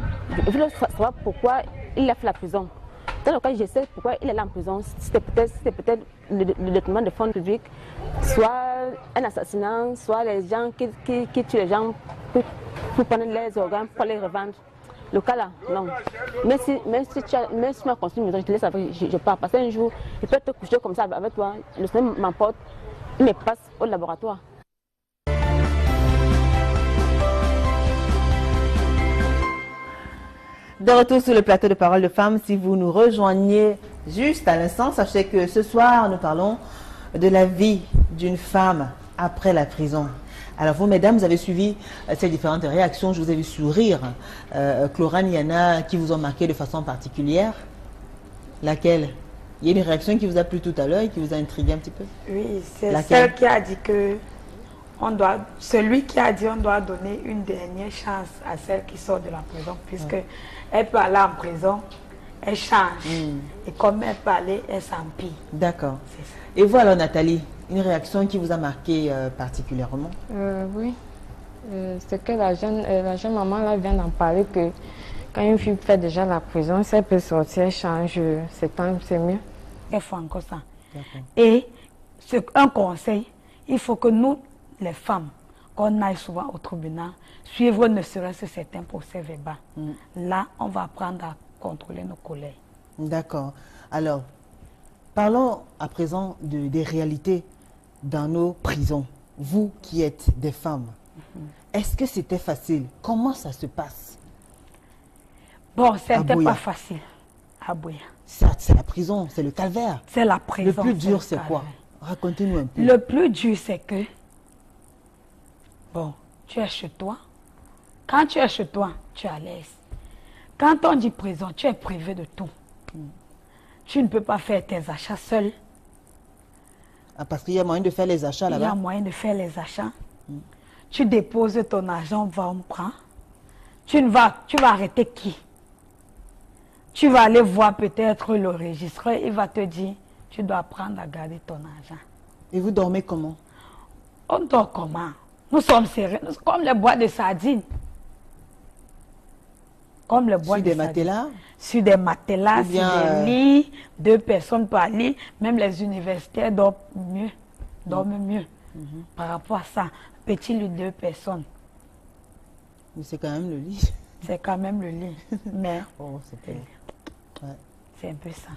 je veux savoir pourquoi il a fait la prison. Dans le cas, je sais pourquoi il est là en prison. C'était peut-être le détournement de fonds publics, soit un assassinat, soit les gens qui tuent les gens pour prendre les organes, pour les revendre. Le cas là, non. Mais si tu m'as construit une maison, je te laisse avec, je pars. Parce qu'un jour, il peut te coucher comme ça avec toi, le soleil m'emporte, il me passe au laboratoire. De retour sur le plateau de Parole de Femmes, si vous nous rejoignez juste à l'instant, sachez que ce soir, nous parlons de la vie d'une femme après la prison. Alors vous, mesdames, vous avez suivi ces différentes réactions, je vous ai vu sourire. Chlorane, il y en a qui vous ont marqué de façon particulière. Laquelle? Il y a une réaction qui vous a plu tout à l'heure et qui vous a intrigué un petit peu? Oui, c'est celle qui a dit que celui qui a dit qu'on doit donner une dernière chance à celle qui sort de la prison, puisque elle peut aller en prison, elle change. Et comme elle peut aller, elle s'empire. D'accord. Et vous alors Nathalie, une réaction qui vous a marqué particulièrement? Oui. C'est que la jeune maman là vient d'en parler que quand une fille fait déjà la prison, si elle peut sortir, elle change, c'est mieux. Il faut encore ça. Et un conseil, il faut que nous, les femmes, qu'on aille souvent au tribunal, suivre ne serait-ce que certains procès-verbaux. Là, on va apprendre à contrôler nos colères. D'accord. Alors, parlons à présent des réalités dans nos prisons. Vous qui êtes des femmes, est-ce que c'était facile? Comment ça se passe? Bon, c'était pas facile à Buea. C'est la prison, c'est le calvaire. C'est la prison. Le plus dur, c'est quoi? Racontez-nous un peu. Le plus dur, c'est que, bon, tu es chez toi. Quand tu es chez toi, tu es à l'aise. Quand on dit prison, tu es privé de tout. Tu ne peux pas faire tes achats seul. Ah, parce qu'il y a moyen de faire les achats là-bas? Il y a moyen de faire les achats. Tu déposes ton argent, on prend. Tu vas arrêter qui? Tu vas aller voir peut-être le registraire, il va te dire, tu dois apprendre à garder ton argent. Et vous dormez comment? On dort comment? Nous sommes serrés, comme les boîtes de sardines. Comme les boîtes sur des matelas? Sur des matelas, sur des lits, 2 personnes par lit. Même les universitaires dorment mieux. Par rapport à ça, petit lit, 2 personnes. Mais c'est quand même le lit. C'est quand même le lit. Mais c'est un peu ça.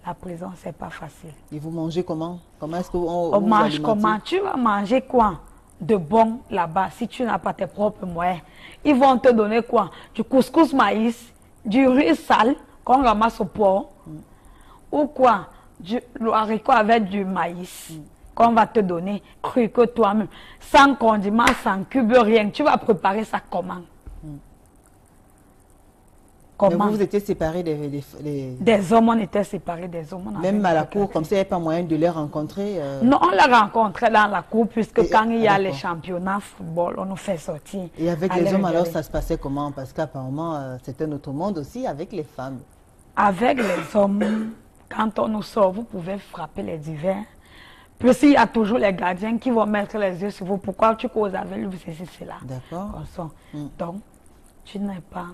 La prison, c'est pas facile. Et vous mangez comment? Comment est-ce que on mange comment? Tu vas manger quoi de bon là-bas si tu n'as pas tes propres moyens? Ils vont te donner quoi? Du couscous maïs, du riz sale qu'on ramasse au port, ou quoi? Le haricot avec du maïs qu'on va te donner, cru que toi-même, sans condiment, sans cube, rien. Tu vas préparer ça comment? Comment? Vous étiez séparés des hommes, on était séparés des hommes. Même à la cour, comme ça, il n'y avait pas moyen de les rencontrer? Non, on les rencontrait dans la cour, puisque quand il y a les championnats football, on nous fait sortir. Et avec les hommes, alors, ça se passait comment? Parce qu'apparemment, c'était notre monde aussi avec les femmes. Avec les hommes, quand on nous sort, vous pouvez frapper les divers. Puis il y a toujours les gardiens qui vont mettre les yeux sur vous. Pourquoi tu causes avec lui? C'est cela. D'accord. Donc, tu n'es pas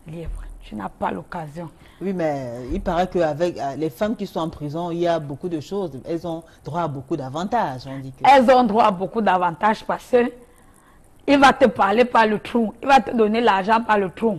libre. tu n'as pas l'occasion. Oui, mais il paraît qu'avec les femmes qui sont en prison, il y a beaucoup de choses. Elles ont droit à beaucoup d'avantages, on dit que... Elles ont droit à beaucoup d'avantages parce que il va te parler par le trou, il va te donner l'argent par le trou.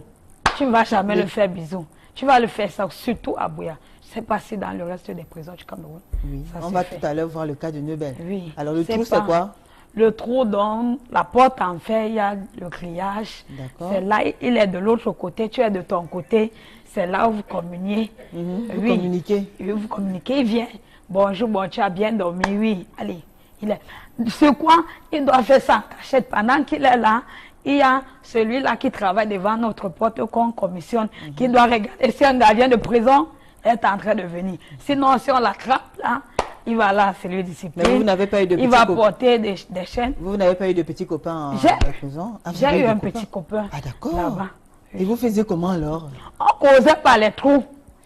Tu ne vas jamais le faire bisou. Tu vas le faire ça, surtout à Buea. Je ne sais pas si dans le reste des prisons du Cameroun. Oui. On va tout à l'heure voir le cas de Neubel. Oui. Alors le trou, c'est quoi? Le trou, donc, la porte en fer, il y a le grillage. C'est là, il est de l'autre côté, tu es de ton côté. C'est là où vous communiez. Vous communiquez. Vous communiquez, il vient. Bonjour, bon, tu as bien dormi, oui. Allez, il est. C'est quoi? Il doit faire ça en cachette. Pendant qu'il est là, il y a celui-là qui travaille devant notre porte qu'on commissionne, qui doit regarder si un gardien de prison est en train de venir. Sinon, si on l'attrape là, il va là, c'est lui discipline. Mais vous n'avez pas eu de il va porter des chaînes. Vous n'avez pas eu de petits copains en prison? J'ai eu un petit copain. Ah d'accord. Et vous faisiez comment alors? On causait par les trous.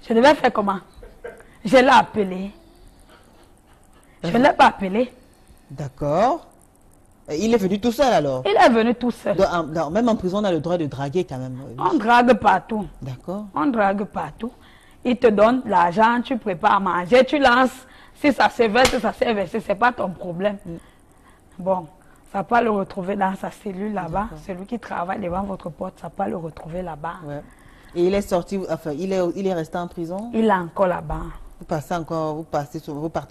Je devais faire comment? Je l'ai appelé. Je ne l'ai pas appelé. D'accord. Il est venu tout seul alors? Il est venu tout seul. Même en prison, on a le droit de draguer quand même. On drague partout. D'accord. On drague partout. Il te donne l'argent, tu prépares à manger, tu lances. Si ça s'est versé, ça s'est versé, ce n'est pas ton problème. Bon, ça peut le retrouver dans sa cellule là-bas. Celui qui travaille devant votre porte, ça peut le retrouver là-bas. Ouais. Et il est sorti, enfin, il est resté en prison? Il est encore là-bas. Vous passez encore, vous partez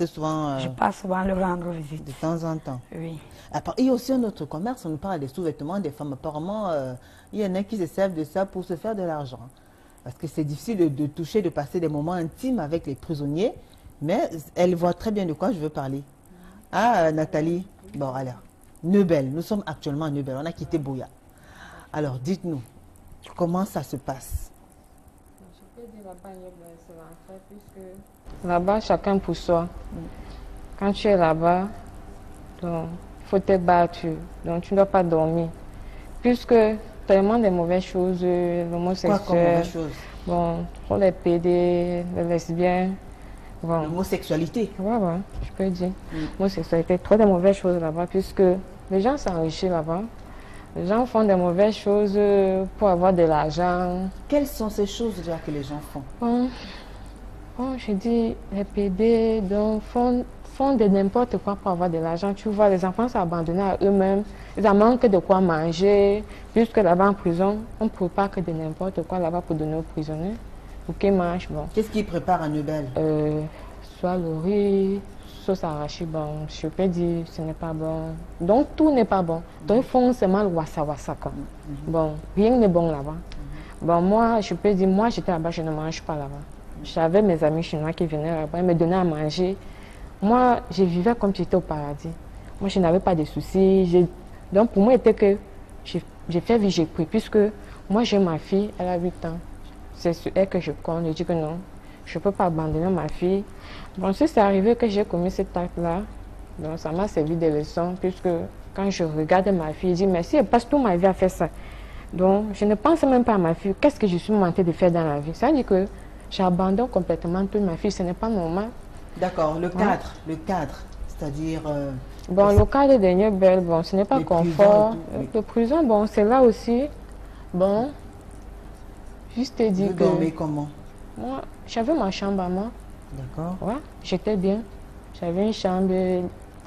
souvent... Je passe souvent le rendre visite. De temps en temps? Oui. Il y a aussi un autre commerce, on nous parle des sous-vêtements des femmes. Apparemment, il y en a qui se servent de ça pour se faire de l'argent. Parce que c'est difficile de toucher, de passer des moments intimes avec les prisonniers. Mais elle voit très bien de quoi je veux parler. Ah, Nathalie, bon alors, Neubel, nous sommes actuellement à Neubel, on a quitté Buea. Alors, dites-nous, comment ça se passe? Je peux dire là-bas, Neubel, c'est l'enfer, puisque là-bas, chacun pour soi. Quand tu es là-bas, il faut te battre, donc tu ne dois pas dormir. Puisque tellement de mauvaises choses, l'homosexuel, quoi comme mauvaises choses? Bon, pour les PD, les lesbiennes. Bon. L'homosexualité? Ouais, je peux dire. L'homosexualité, trop de mauvaises choses là-bas, puisque les gens s'enrichissent là-bas. Les gens font des mauvaises choses pour avoir de l'argent. Quelles sont ces choses déjà que les gens font? Bon, je dis, les PD donc, font de n'importe quoi pour avoir de l'argent. Tu vois, les enfants sont abandonnés à eux-mêmes. Ils en manquent de quoi manger. Puisque là-bas en prison, on ne prépare que de n'importe quoi là-bas pour donner aux prisonniers. Pour qu'ils mangent, bon. Qu'est-ce qu'ils préparent à Neubel? Soit le riz, sauce arachide, bon, je peux dire, ce n'est pas bon. Donc, tout n'est pas bon. Donc, ils font seulement le wassa-wassa, quoi. Bon, rien n'est bon là-bas. Bon, moi, je peux dire, moi, j'étais là-bas, je ne mange pas là-bas. J'avais mes amis chinois qui venaient là-bas, ils me donnaient à manger. Moi, je vivais comme si j'étais au paradis. Moi, je n'avais pas de soucis. Donc, pour moi, c'était que j'ai fait vie, j'ai pris, puisque moi, j'ai ma fille, elle a 8 ans. C'est sur elle que je compte. Je dis que non, je ne peux pas abandonner ma fille. Bon, si c'est arrivé que j'ai commis cet acte-là, donc ça m'a servi de leçon, puisque quand je regarde ma fille, je dis, mais si elle passe toute ma vie à faire ça, donc je ne pense même pas à ma fille. Qu'est-ce que je suis montée de faire dans la vie? Ça veut dire que j'abandonne complètement toute ma fille, ce n'est pas normal. D'accord, le cadre, c'est-à-dire... bon, le cadre de Neubel, bon, ce n'est pas confort. Le prison, bon, c'est là aussi, bon... Juste te dire que... Vous dormez comment? Moi, j'avais ma chambre à moi. D'accord. Ouais, j'étais bien. J'avais une chambre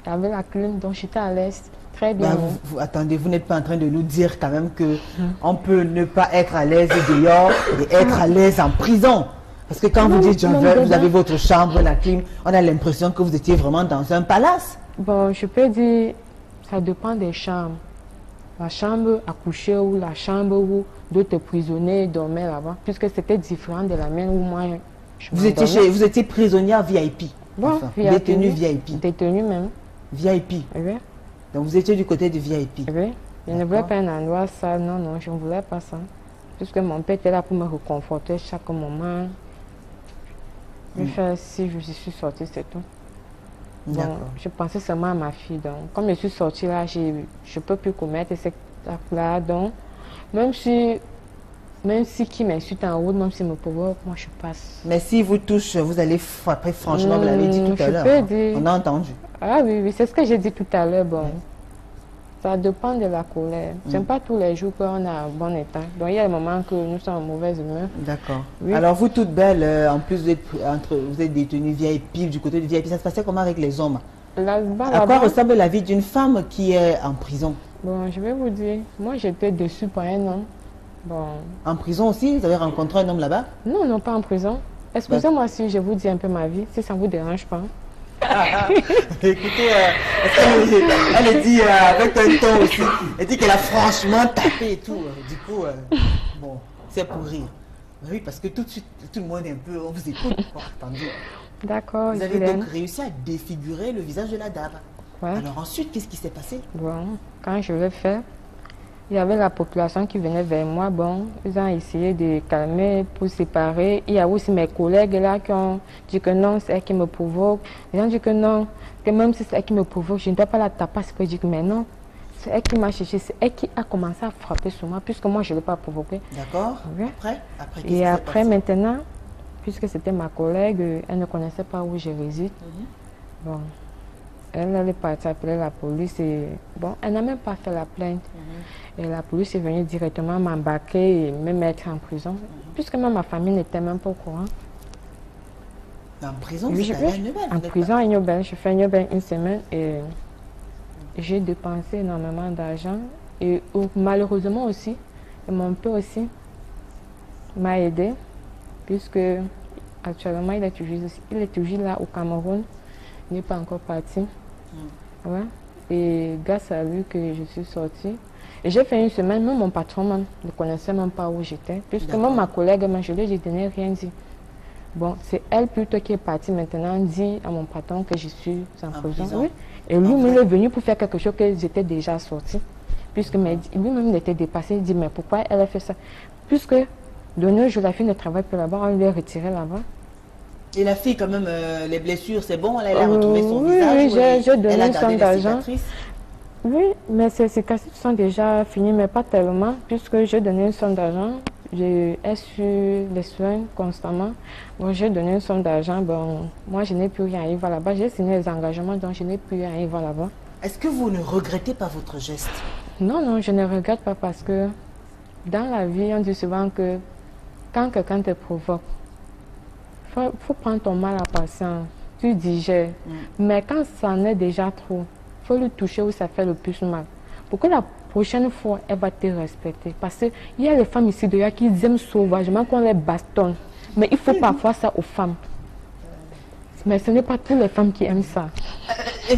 avec la clim, donc j'étais à l'aise. Très bien. Attendez, vous n'êtes pas en train de nous dire quand même que on peut ne pas être à l'aise dehors et être à l'aise en prison. Parce que quand vous dites vous avez votre chambre, la clim, on a l'impression que vous étiez vraiment dans un palace. Bon, je peux dire, ça dépend des chambres. La chambre à coucher ou la chambre où d'autres prisonniers dormaient là-bas, puisque c'était différent de la mienne où moi je vous étiez prisonnière VIP? Bon, enfin, détenue VIP? Détenue même. VIP? Oui. Donc vous étiez du côté du VIP? Oui. Je ne voulais pas un endroit ça, non, je ne voulais pas ça. Puisque mon père était là pour me réconforter chaque moment. Si je suis sortie, c'est tout. Bon, je pensais seulement à ma fille. Donc, comme je suis sortie là, je ne peux plus commettre cet acte-là. Donc, même si qui m'insulte en route, même s'il me provoque, moi je passe. Mais si vous touche, vous allez frapper franchement, vous l'avez dit tout à l'heure. On a entendu. Ah oui, c'est ce que j'ai dit tout à l'heure. Bon. Ça dépend de la colère. Ce n'est pas tous les jours qu'on a un bon état. Donc il y a des moments que nous sommes en mauvaise humeur. D'accord. Oui. Alors vous toutes belles, en plus vous êtes détenues vieille pile du côté de vieille pile. Ça se passait comment avec les hommes? À quoi ressemble la vie d'une femme qui est en prison? Bon, je vais vous dire, moi j'étais déçue par un homme. Bon. En prison aussi? Vous avez rencontré un homme là-bas? Non, non, pas en prison. Excusez-moi si je vous dis un peu ma vie, si ça ne vous dérange pas. Écoutez, elle dit avec un ton aussi, elle dit qu'elle a franchement tapé et tout. Du coup, bon, c'est pour rire. Oui, parce que tout de suite, tout le monde est un peu, on vous écoute. Bon, attendez. D'accord. Vous avez donc réussi à défigurer le visage de la dame. Ouais. Alors ensuite, qu'est-ce qui s'est passé? Bon, quand je l'ai fait, il y avait la population qui venait vers moi. Bon, ils ont essayé de calmer pour séparer. Il y a aussi mes collègues là qui ont dit que non, c'est elle qui me provoque. Ils ont dit que non, que même si c'est elle qui me provoque, je ne dois pas la taper. Parce que je dis que mais non, c'est elle qui m'a cherché, c'est elle qui a commencé à frapper sur moi, puisque moi je ne l'ai pas provoqué. D'accord. Oui. Après et après, maintenant, puisque c'était ma collègue, elle ne connaissait pas où je réside. Bon. Elle est partie appeler la police et bon, elle n'a même pas fait la plainte. Et la police est venue directement m'embarquer et me mettre en prison, puisque même ma famille n'était même pas au courant. En prison, oui, c'est à Nobel. En prison à Nobel, je fais Nobel une semaine et j'ai dépensé énormément d'argent. Et malheureusement aussi, mon père aussi m'a aidé, puisque actuellement il est toujours là au Cameroun, il n'est pas encore parti. Ouais. Et grâce à lui que je suis sortie. Et j'ai fait une semaine, même mon patron ne connaissait même pas où j'étais. Puisque même ma collègue, je lui ai dit, je n'ai rien dit. Bon, c'est elle plutôt qui est partie maintenant, dit à mon patron que je suis en prison. Oui. Et lui, il est venu pour faire quelque chose que j'étais déjà sortie. Puisque lui-même il était dépassé, il dit, mais pourquoi elle a fait ça? Puisque de nos jours, la fille ne travaille plus là-bas, on lui a retiré là-bas. Et la fille, quand même, les blessures, c'est bon, elle a retrouvé son visage? Oui, j'ai donné une somme d'argent. Oui, mais ces cicatrices sont déjà finies, mais pas tellement, puisque j'ai donné une somme d'argent. Elle suit les soins constamment. Bon, j'ai donné une somme d'argent. Bon, moi, je n'ai plus rien à y voir là-bas. J'ai signé les engagements, donc je n'ai plus rien à y voir là-bas. Est-ce que vous ne regrettez pas votre geste? Non, non, je ne regrette pas parce que dans la vie, on dit souvent que quand quelqu'un te provoque, faut prendre ton mal à patience, tu digères. Mais quand ça en est déjà trop, il faut le toucher où ça fait le plus mal. Pour que la prochaine fois, elle va te respecter. Parce qu'il y a les femmes ici d'ailleurs qui aiment sauvagement qu'on les bastonne. Mais il faut parfois ça aux femmes. Mais ce n'est pas toutes les femmes qui aiment ça. Ce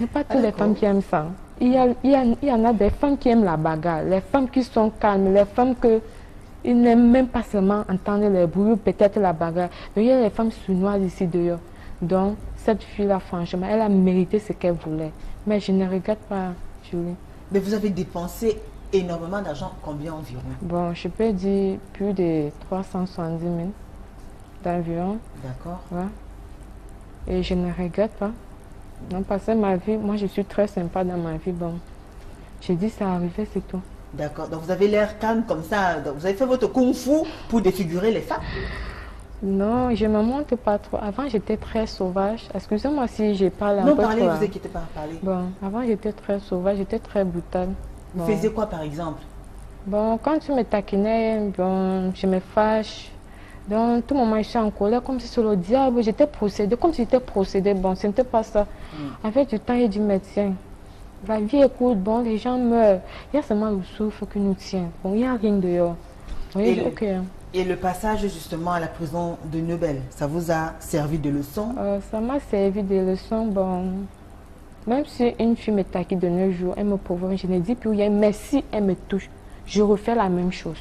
n'est pas toutes les femmes qui aiment ça. Il y en a des femmes qui aiment la bagarre, les femmes qui sont calmes, les femmes que ils n'aiment même pas seulement entendre les bruits ou peut-être la bagarre. Donc, il y a les femmes sournoises ici d'ailleurs. Donc, cette fille-là, franchement, elle a mérité ce qu'elle voulait. Mais je ne regrette pas, Julie. Mais vous avez dépensé énormément d'argent, combien environ? Bon, je peux dire plus de 370 000 d'environ. D'accord. Ouais. Et je ne regrette pas. Donc, parce que ma vie, moi, je suis très sympa dans ma vie. Bon, j'ai dit ça arrivait, c'est tout. D'accord. Donc, vous avez l'air calme comme ça. Donc, vous avez fait votre kung-fu pour défigurer les femmes? Non, je ne me montre pas trop. Avant, j'étais très sauvage. Excusez-moi si je parle un peu trop. Non, parlez, ne vous inquiétez pas, parlez. Bon, avant, j'étais très sauvage, j'étais très brutale. Vous faisiez quoi, par exemple? Bon, quand tu me taquinais, bon, je me fâche. Dans tout moment, je suis en colère, comme si c'est le diable. J'étais procédée, comme si j'étais procédée. Bon, ce n'était pas ça. Avec du temps et du médecin. La vie est courte, bon, les gens meurent. Il y a seulement le souffle qui nous tient. Bon, il n'y a rien dehors. Oui, Et le passage justement à la prison de Nobel, ça vous a servi de leçon? Ça m'a servi de leçon. Bon, même si une fille me taquine de 9 jours, elle me provoque, je ne dis plus rien, mais si elle me touche, je refais la même chose.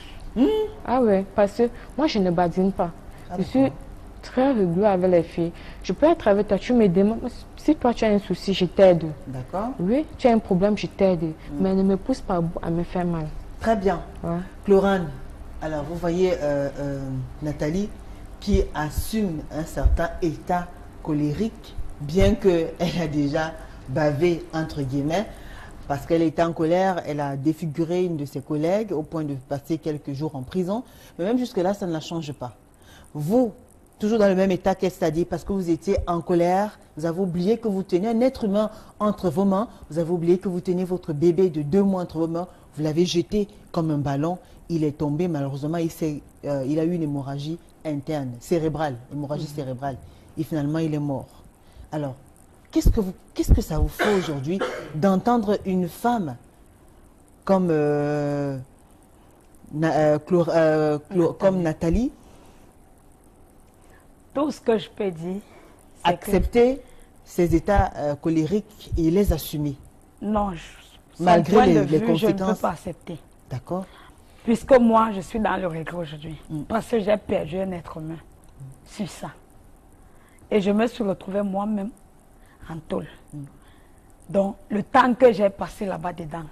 Ah ouais, parce que moi je ne badine pas. Je suis très régulière avec les filles. Je peux être avec toi, tu me demandes, si toi tu as un souci, je t'aide. D'accord. Oui, tu as un problème, je t'aide. Mais ne me pousse pas à me faire mal. Très bien. Ouais. Chlorane, alors vous voyez Nathalie qui assume un certain état colérique, bien qu'elle a déjà bavé entre guillemets, parce qu'elle était en colère, elle a défiguré une de ses collègues au point de passer quelques jours en prison. Mais même jusque-là, ça ne la change pas. Vous, Toujours dans le même état qu'elle, c'est-à-dire parce que vous étiez en colère, vous avez oublié que vous teniez un être humain entre vos mains, vous avez oublié que vous teniez votre bébé de 2 mois entre vos mains, vous l'avez jeté comme un ballon, il est tombé, malheureusement, il a eu une hémorragie interne, cérébrale, hémorragie cérébrale, et finalement, il est mort. Alors, qu'est-ce que ça vous fait aujourd'hui d'entendre une femme comme, comme Nathalie Tout ce que je peux dire, c'est accepter ces états colériques et les assumer? Non, malgré les conséquences, je ne peux conséquences. pas accepter. D'accord. Puisque moi, je suis dans le regret aujourd'hui. Parce que j'ai perdu un être humain sur ça. Et je me suis retrouvée moi-même en tôle. Donc, le temps que j'ai passé là-bas dedans,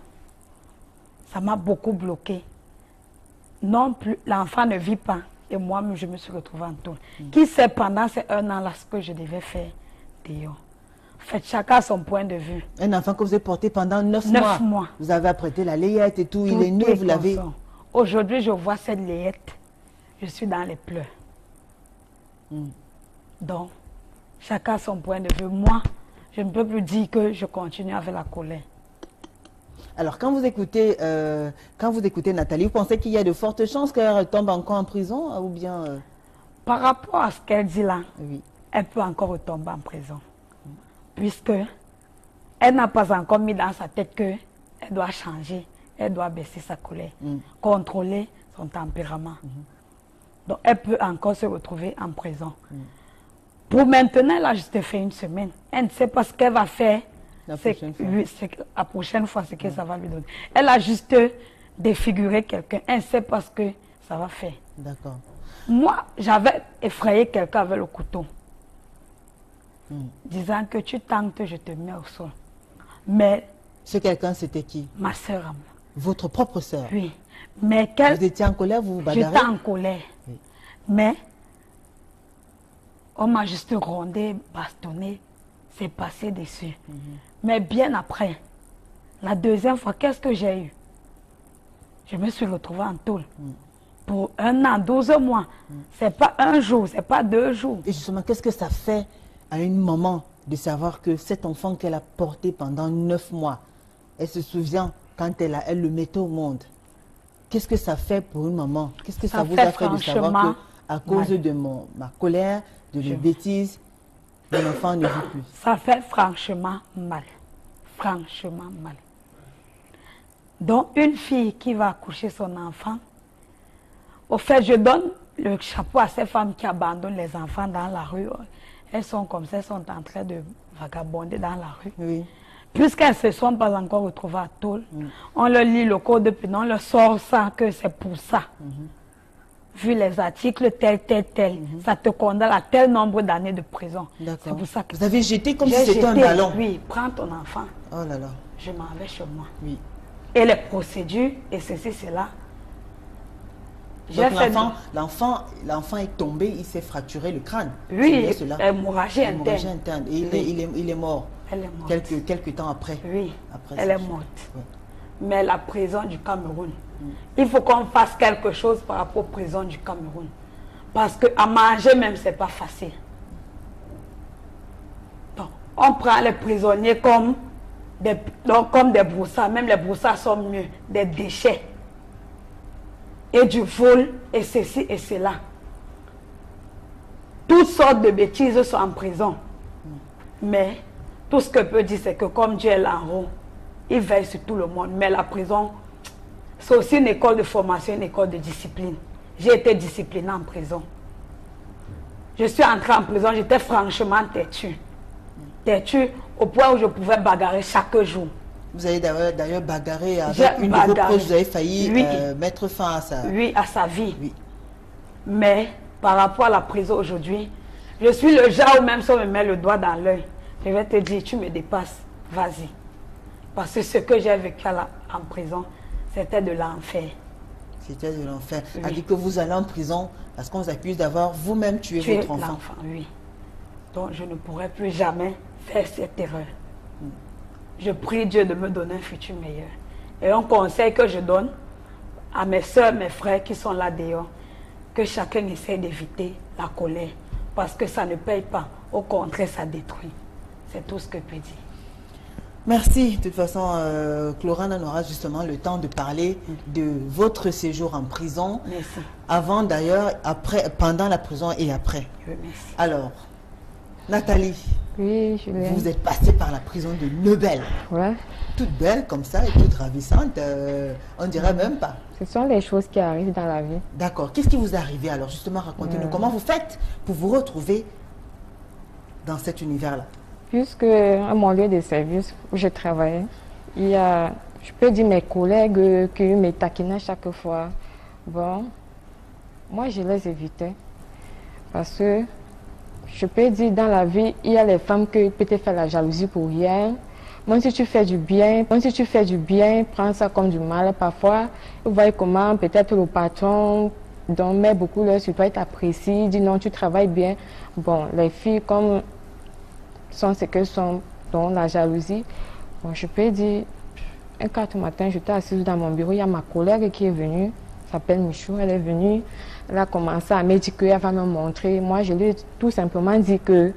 ça m'a beaucoup bloqué. Non plus, l'enfant ne vit pas. Et moi-même, je me suis retrouvée en tôle. Qui sait pendant ces 1 an-là ce que je devais faire dehors. En fait, chacun a son point de vue. Un enfant que vous avez porté pendant 9 mois. Vous avez apprêté la layette et tout, il est né, vous l'avez... Aujourd'hui, je vois cette layette, je suis dans les pleurs. Donc, chacun a son point de vue. Moi, je ne peux plus dire que je continue avec la colère. Alors, quand vous écoutez Nathalie, vous pensez qu'il y a de fortes chances qu'elle tombe encore en prison ou bien... Par rapport à ce qu'elle dit là, oui. Elle peut encore retomber en prison. Puisque elle n'a pas encore mis dans sa tête qu'elle doit changer, elle doit baisser sa colère, contrôler son tempérament. Donc, elle peut encore se retrouver en prison. Pour maintenant, elle a juste fait 1 semaine. Elle ne sait pas ce qu'elle va faire. La prochaine fois, c'est que ça va lui donner. Elle a juste défiguré quelqu'un. Elle ne sait pas ce que ça va faire. D'accord. Moi, j'avais effrayé quelqu'un avec le couteau. Disant que tu tentes, je te mets au sol. Mais... Ce quelqu'un, c'était qui? Ma soeur à moi. Votre propre soeur? Oui. Mais vous étiez en colère, vous vous bagarrez? J'étais en colère. Oui. Mais on m'a juste rondé, bastonné, c'est passé dessus. Mais bien après, la 2e fois, qu'est-ce que j'ai eu? Je me suis retrouvée en tôle. Pour 1 an, 12 mois. C'est pas 1 jour, c'est pas 2 jours. Et justement, qu'est-ce que ça fait à une maman de savoir que cet enfant qu'elle a porté pendant 9 mois, elle se souvient quand elle le mettait au monde? Qu'est-ce que ça fait pour une maman? Qu'est-ce que ça vous a fait de savoir que, à cause de ma colère, de mes bêtises, mon enfant ne vit plus? Ça fait franchement mal. Franchement mal. Donc, une fille qui va accoucher son enfant, au fait, je donne le chapeau à ces femmes qui abandonnent les enfants dans la rue. Elles sont comme ça, elles sont en train de vagabonder dans la rue. Oui. Puisqu'elles ne se sont pas encore retrouvées à tôle, on leur lit le code de pénal, on leur sort ça, que c'est pour ça. Vu les articles, tel, ça te condamne à tel nombre d'années de prison. D'accord. Pour ça que vous avez jeté comme si c'était un ballon? Oui, prends ton enfant. Oh là là. Je m'en vais chez moi. Oui. Et les procédures, et ceci, cela. L'enfant est tombé, il s'est fracturé le crâne. Oui, hémorragie interne. Et il est mort. Elle est morte. Quelques temps après. Oui, elle est morte. Ouais. Mais la prison du Cameroun, il faut qu'on fasse quelque chose par rapport aux prisons du Cameroun. Parce qu'à manger même, ce n'est pas facile. Donc, on prend les prisonniers comme des broussards. Même les broussards sont mieux. Des déchets. Et du vol, et ceci et cela. Toutes sortes de bêtises sont en prison. Mais tout ce que je peux dire, c'est que comme Dieu est là en haut, il veille sur tout le monde. Mais la prison, c'est aussi une école de formation, une école de discipline. J'ai été disciplinée en prison. Je suis entrée en prison, j'étais franchement têtue. Têtue au point où je pouvais bagarrer chaque jour. Vous avez d'ailleurs bagarré avec une de vos proches, vous avez failli mettre fin à sa... Oui, à sa vie. Oui. Mais par rapport à la prison aujourd'hui, je suis le genre où même si on me met le doigt dans l'œil, je vais te dire, tu me dépasses, vas-y. Parce que ce que j'ai vécu en prison, c'était de l'enfer. C'était de l'enfer. Oui. A dit que vous allez en prison parce qu'on vous accuse d'avoir vous-même tué votre enfant. Oui. Donc je ne pourrai plus jamais faire cette erreur. Je prie Dieu de me donner un futur meilleur. Et un conseil que je donne à mes soeurs, mes frères qui sont là dehors, que chacun essaie d'éviter la colère. parce que ça ne paye pas. Au contraire, ça détruit. C'est tout ce que je peux dire. Merci. De toute façon, Chlorane, on aura justement le temps de parler de votre séjour en prison. Merci. Avant d'ailleurs, après, pendant la prison et après. Oui, merci. Alors, Nathalie, Oui, je l'ai. vous êtes passée par la prison de Nebel. Ouais. Toute belle comme ça et toute ravissante, on dirait même pas. Ce sont les choses qui arrivent dans la vie. D'accord. Qu'est-ce qui vous est arrivé alors? Justement, racontez-nous. Comment vous faites pour vous retrouver dans cet univers-là? Puisque à mon lieu de service où je travaillais, il y a, je peux dire, mes collègues qui me taquinaient chaque fois. Bon, moi je les évitais. Parce que je peux dire, dans la vie, il y a les femmes qui peuvent faire la jalousie pour rien. Même si tu fais du bien, prends ça comme du mal. Parfois, vous voyez comment peut-être le patron dont met beaucoup l'heure sur toi, il t'apprécie, il dit non, tu travailles bien. Bon, les filles comme sont ce qu'elles sont, dans la jalousie. Bon, je peux dire, un 4 matin, j'étais assise dans mon bureau, il y a ma collègue qui est venue, s'appelle Michou, elle est venue, elle a commencé à me dire qu'elle va me montrer. Moi, je lui ai tout simplement dit que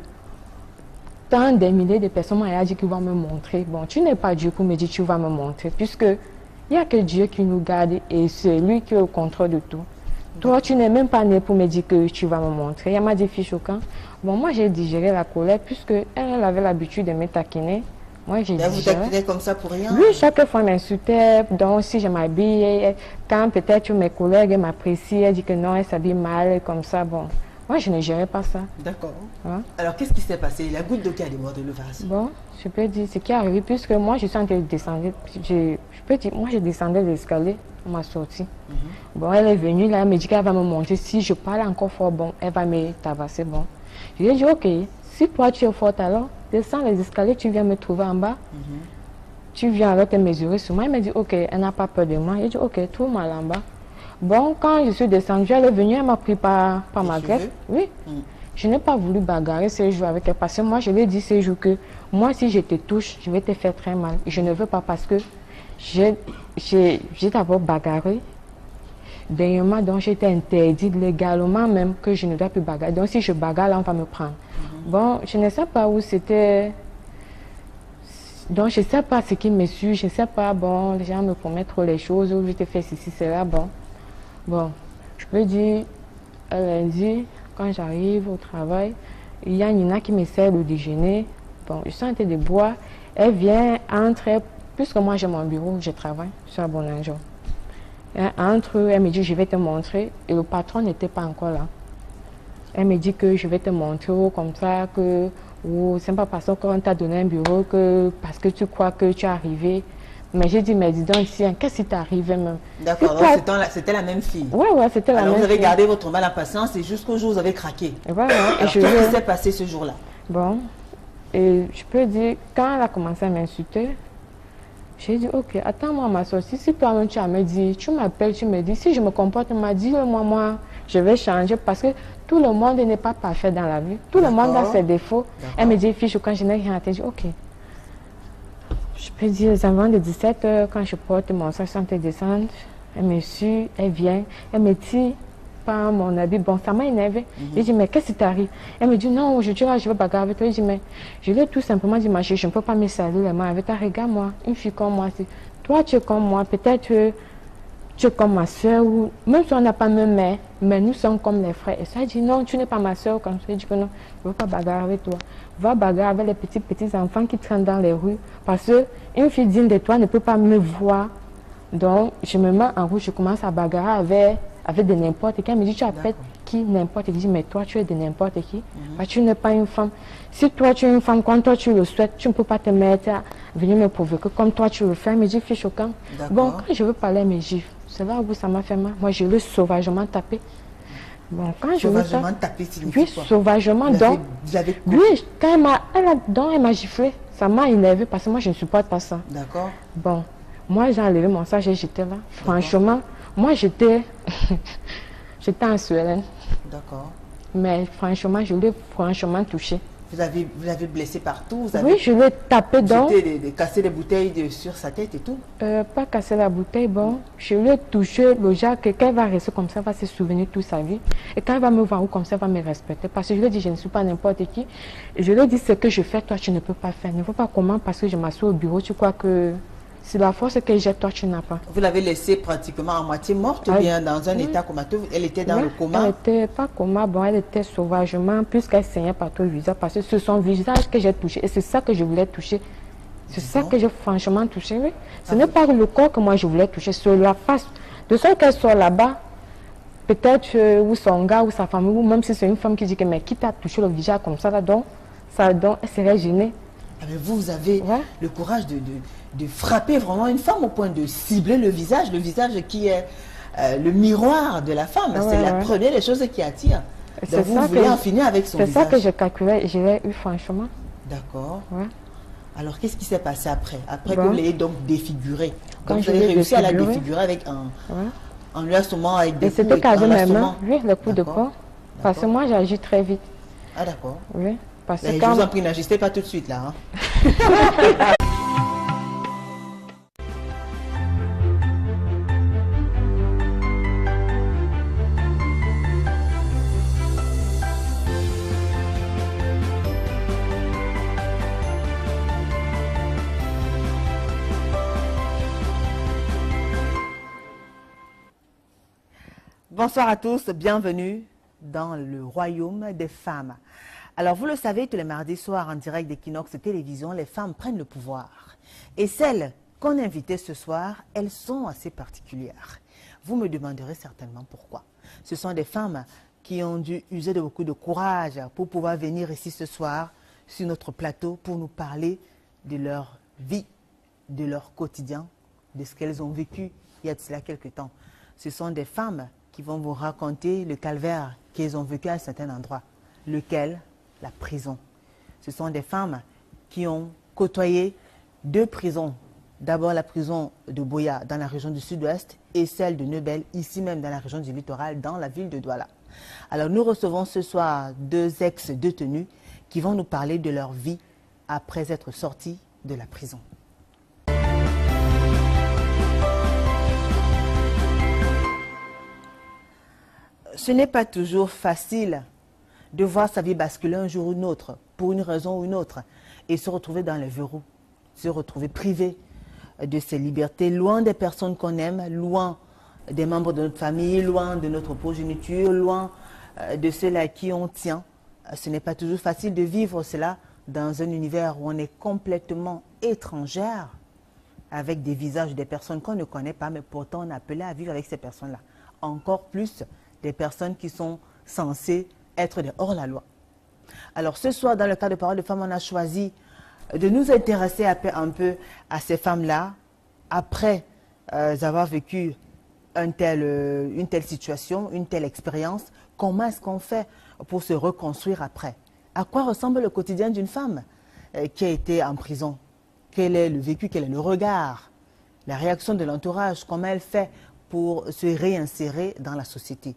tant des milliers de personnes m'ont dit qu'il va me montrer. Bon, tu n'es pas Dieu pour me dire tu vas me montrer, puisque il n'y a que Dieu qui nous garde et c'est lui qui est au contrôle de tout. Toi, tu n'es même pas né pour me dire que tu vas me montrer. Elle m'a dit, fille choquant. Bon, moi, j'ai digéré la colère puisque elle avait l'habitude de me taquiner. Moi, j'ai digéré. Vous taquinez comme ça pour rien? Oui, chaque fois, elle m'insultait. Donc, si je m'habille, quand peut-être mes collègues m'apprécient, elle dit que non, elle s'habille mal, comme ça. Bon, moi, je ne gérais pas ça. D'accord. Hein? Alors, qu'est-ce qui s'est passé? La goutte d'eau qui a débordé le vase. Bon, je peux dire ce qui est arrivé puisque moi, je suis en train de descendre. Je peux dire, moi, je descendais l'escalier. On m'a sorti. Bon, elle est venue là, elle me dit qu'elle va me montrer. Si je parle encore fort, bon, elle va me tabasser. Bon, je lui ai dit, ok, si toi tu es forte alors, descends les escaliers, tu viens me trouver en bas. Tu viens alors te mesurer sur moi. Elle m'a dit, ok, elle n'a pas peur de moi. J'ai dit, ok, trouve-moi là en bas. Bon, quand je suis descendue, elle est venue, elle m'a pris par ma greffe. Oui. Je n'ai pas voulu bagarrer ces jours avec elle parce que moi, je lui ai dit ces jours que moi, si je te touche, je vais te faire très mal. Je ne veux pas parce que j'ai d'abord bagarré. Dernièrement, donc j'étais interdite légalement même que je ne dois plus bagarrer. Donc si je bagarre, là, on va me prendre. Bon, je ne sais pas où c'était. Donc je ne sais pas ce qui me suit. Je ne sais pas, bon, les gens me promettent trop les choses. Ou je te fais ceci, cela, bon. Bon, je peux dire, lundi, quand j'arrive au travail, il y a Nina qui me sert le déjeuner. Bon, je suis en train de boire. Elle vient, entre. Puisque moi j'ai mon bureau, je travaille sur Bonanjo. Entre eux, elle me dit je vais te montrer et le patron n'était pas encore là. Elle me dit que je vais te montrer comme ça, que c'est pas parce qu'on t'a donné un bureau que parce que tu crois que tu es arrivé. Mais j'ai dit mais dis donc ici, qu'est-ce qui t'est arrivé même? D'accord, c'était la même fille. Ouais, c'était la même fille. Alors vous avez gardé votre mal en patience et jusqu'au jour où vous avez craqué. Ouais. Qu'est-ce qui s'est passé ce jour-là? Bon, et je peux dire, quand elle a commencé à m'insulter, j'ai dit, ok, attends-moi ma sortie. Si toi-même tu as me dit, tu m'appelles, tu me dis, si je me comporte mal, dis-le moi, je vais changer parce que tout le monde n'est pas parfait dans la vie. Tout le monde a ses défauts. Elle me dit, fiche, quand je n'ai rien à te dire, ok. Je peux dire, les enfants de 17 heures, quand je porte mon sac sans te descendre, elle me suit, elle vient, elle me tire par mon habit. Bon, ça m'a énervé. J'ai dit, mais qu'est-ce qui t'arrive? Elle me dit, non, aujourd'hui, je vais bagarrer avec toi. J'ai dit, mais je lui ai tout simplement dit, ma chérie, je ne peux pas me salir les mains avec toi. Regarde-moi, une fille comme moi. Toi, tu es comme moi, peut-être tu es comme ma soeur, ou même si on n'a pas même mère, mais nous sommes comme les frères. Et ça, elle dit, non, tu n'es pas ma soeur. Comme ça, je dis que non, je ne veux pas bagarrer avec toi. Va bagarrer avec les petits enfants qui traînent dans les rues. Parce qu'une fille digne de toi ne peut pas me voir. Donc, je me mets en route, je commence à bagarrer avec de n'importe qui. Elle me dit, tu appelles qui n'importe qui. Je dis, mais toi, tu es de n'importe qui. Bah, tu n'es pas une femme. Si toi, tu es une femme, quand toi, tu le souhaites, tu ne peux pas te mettre à venir me provoquer comme toi, tu le fais. Elle me dit, fille choquant. Bon, quand je veux parler, elle me gifle. C'est là où ça m'a fait mal. Moi, je l'ai sauvagement tapé. Bon, quand sauvagement tapé, oui, sauvagement. Donc, oui, quand elle m'a giflé, ça m'a énervé parce que moi, je ne supporte pas ça. D'accord. Bon, moi, j'ai enlevé mon sac, j'étais là. Franchement, moi, j'étais en Suède. D'accord. Mais franchement, je l'ai franchement touché. Vous l'avez blessé partout? Vous avez Oui, je l'ai tapé dans. Cassé des bouteilles sur sa tête et tout? Pas casser la bouteille, bon. Je lui ai touché le genre que quand elle va rester comme ça, elle va se souvenir toute sa vie. Et quand elle va me voir comme ça, elle va me respecter. Parce que je lui ai dit, je ne suis pas n'importe qui. Et je lui ai dit, ce que je fais, toi, tu ne peux pas faire. Ne vois pas comment, parce que je m'assois au bureau, tu crois que c'est la force que j'ai, toi, tu n'as pas. Vous l'avez laissée pratiquement à moitié morte ou bien dans un état comateux? Elle était dans le coma? Elle n'était pas coma, bon, elle était sauvagement, puisqu'elle saignait partout le visage, parce que c'est son visage que j'ai touché. Et c'est ça que je voulais toucher. C'est ça que j'ai franchement touché, oui. Ce n'est pas le corps que moi je voulais toucher, c'est la face. De sorte qu'elle soit là-bas, peut-être ou son gars ou sa famille, ou même si c'est une femme qui dit que mais qui t'a touché le visage comme ça, là, donc, elle serait gênée. Ah, mais vous avez le courage de frapper vraiment une femme au point de cibler le visage qui est le miroir de la femme. C'est la première des choses qui attire. Donc vous voulez en finir avec son visage. C'est ça que je calculais et je l'ai eu franchement. D'accord. Ouais. Alors qu'est-ce qui s'est passé après? Après que vous l'ayez donc défigurée. Quand vous avez réussi à la défigurer avec en lui assommant avec des coups. Et c'était qu'avec mes mains, oui, le coup de poing. Parce que moi j'agis très vite. Ah d'accord. Oui. Parce que je vous en prie, n'agissez pas tout de suite là. Bonsoir à tous, bienvenue dans le royaume des femmes. Alors vous le savez, tous les mardis soirs en direct d'Equinox Télévision, les femmes prennent le pouvoir. Et celles qu'on a invitées ce soir, elles sont assez particulières. Vous me demanderez certainement pourquoi. Ce sont des femmes qui ont dû user de beaucoup de courage pour pouvoir venir ici ce soir sur notre plateau pour nous parler de leur vie, de leur quotidien, de ce qu'elles ont vécu il y a de cela quelques temps. Ce sont des femmes qui vont vous raconter le calvaire qu'elles ont vécu à un certain endroit. Lequel? La prison. Ce sont des femmes qui ont côtoyé deux prisons. D'abord la prison de Buea dans la région du sud-ouest et celle de Nebel ici même dans la région du littoral, dans la ville de Douala. Alors nous recevons ce soir deux ex-détenus qui vont nous parler de leur vie après être sortis de la prison. Ce n'est pas toujours facile de voir sa vie basculer un jour ou une autre, pour une raison ou une autre, et se retrouver dans les verrous, se retrouver privé de ses libertés, loin des personnes qu'on aime, loin des membres de notre famille, loin de notre progéniture, loin de ceux à qui on tient. Ce n'est pas toujours facile de vivre cela dans un univers où on est complètement étrangère, avec des visages des personnes qu'on ne connaît pas, mais pourtant on est appelé à vivre avec ces personnes-là. Encore plus des personnes qui sont censées être des hors-la-loi. Alors ce soir, dans le cadre de Parole de Femmes, on a choisi de nous intéresser un peu à ces femmes-là, après avoir vécu une telle situation, une telle expérience. Comment est-ce qu'on fait pour se reconstruire après? À quoi ressemble le quotidien d'une femme qui a été en prison? Quel est le vécu, quel est le regard, la réaction de l'entourage, comment elle fait pour se réinsérer dans la société.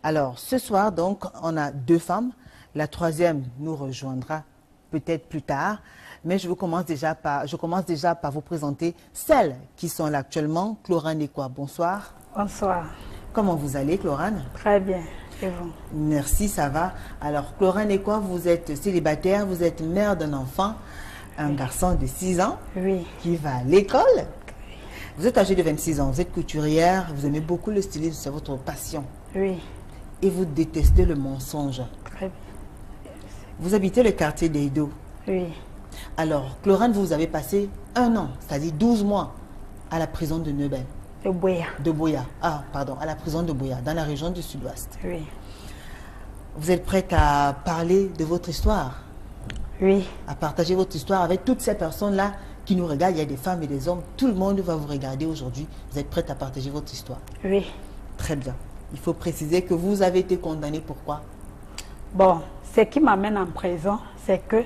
Alors, ce soir, donc, on a deux femmes. La troisième nous rejoindra peut-être plus tard. Mais je commence déjà par vous présenter celles qui sont là actuellement. Chlorane Ekwa, bonsoir. Bonsoir. Comment vous allez, Chlorane? Très bien. Et vous? Merci, ça va. Alors, Chlorane Ekwa, vous êtes célibataire, vous êtes mère d'un enfant, un garçon de 6 ans qui va à l'école. Vous êtes âgée de 26 ans, vous êtes couturière, vous aimez beaucoup le stylisme, c'est votre passion. Oui. Et vous détestez le mensonge. Très bien. Vous habitez le quartier d'Eido. Oui. Alors, Chlorane, vous avez passé 1 an, c'est-à-dire 12 mois, à la prison de Nebel. De Buea. De Buea. Ah, pardon, à la prison de Buea, dans la région du sud-ouest. Oui. Vous êtes prête à parler de votre histoire? Oui. À partager votre histoire avec toutes ces personnes-là qui nous regardent, il y a des femmes et des hommes, tout le monde va vous regarder aujourd'hui. Vous êtes prête à partager votre histoire? Oui. Très bien. Il faut préciser que vous avez été condamnée. Pourquoi? Bon, ce qui m'amène en prison, c'est que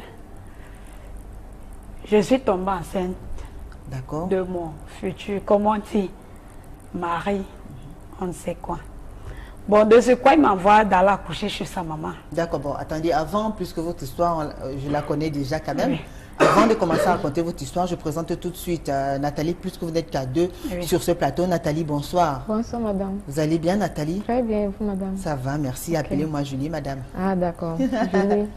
je suis tombée enceinte de mon futur, comment on dit, mari, on ne sait quoi. Bon, de ce quoi il m'envoie d'aller accoucher chez sa maman. D'accord, bon, attendez, avant, puisque votre histoire, je la connais déjà quand même. Oui. Avant de commencer à raconter votre histoire, je présente tout de suite Nathalie, puisque vous n'êtes qu'à deux sur ce plateau. Nathalie, bonsoir. Bonsoir, madame. Vous allez bien, Nathalie? Très bien, vous, madame. Ça va, merci. Appelez-moi Julie, madame. Ah, d'accord. Julie.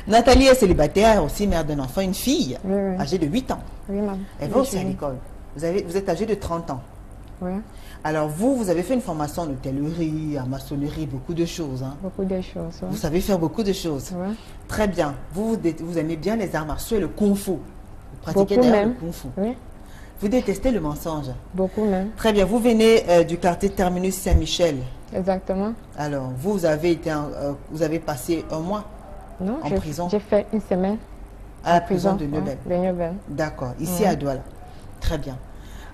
Nathalie est célibataire, aussi mère d'un enfant, une fille, âgée de 8 ans. Oui, madame. Elle va aussi à l'école. Vous êtes âgée de 30 ans. Oui. Alors, vous avez fait une formation en hôtellerie, en maçonnerie, beaucoup de choses. Hein. Beaucoup de choses. Ouais. Vous savez faire beaucoup de choses. Ouais. Très bien. Vous aimez bien les arts martiaux et le kung-fu. Vous pratiquez Beaucoup d'ailleurs même. le kung-fu. Oui. Vous détestez le mensonge. Beaucoup même. Très bien. Vous venez du quartier Terminus Saint-Michel. Exactement. Alors, vous avez passé un mois Non, en prison. J'ai fait une semaine. À la prison de Neubel. De Neubel. D'accord. Ici à Douala. Très bien.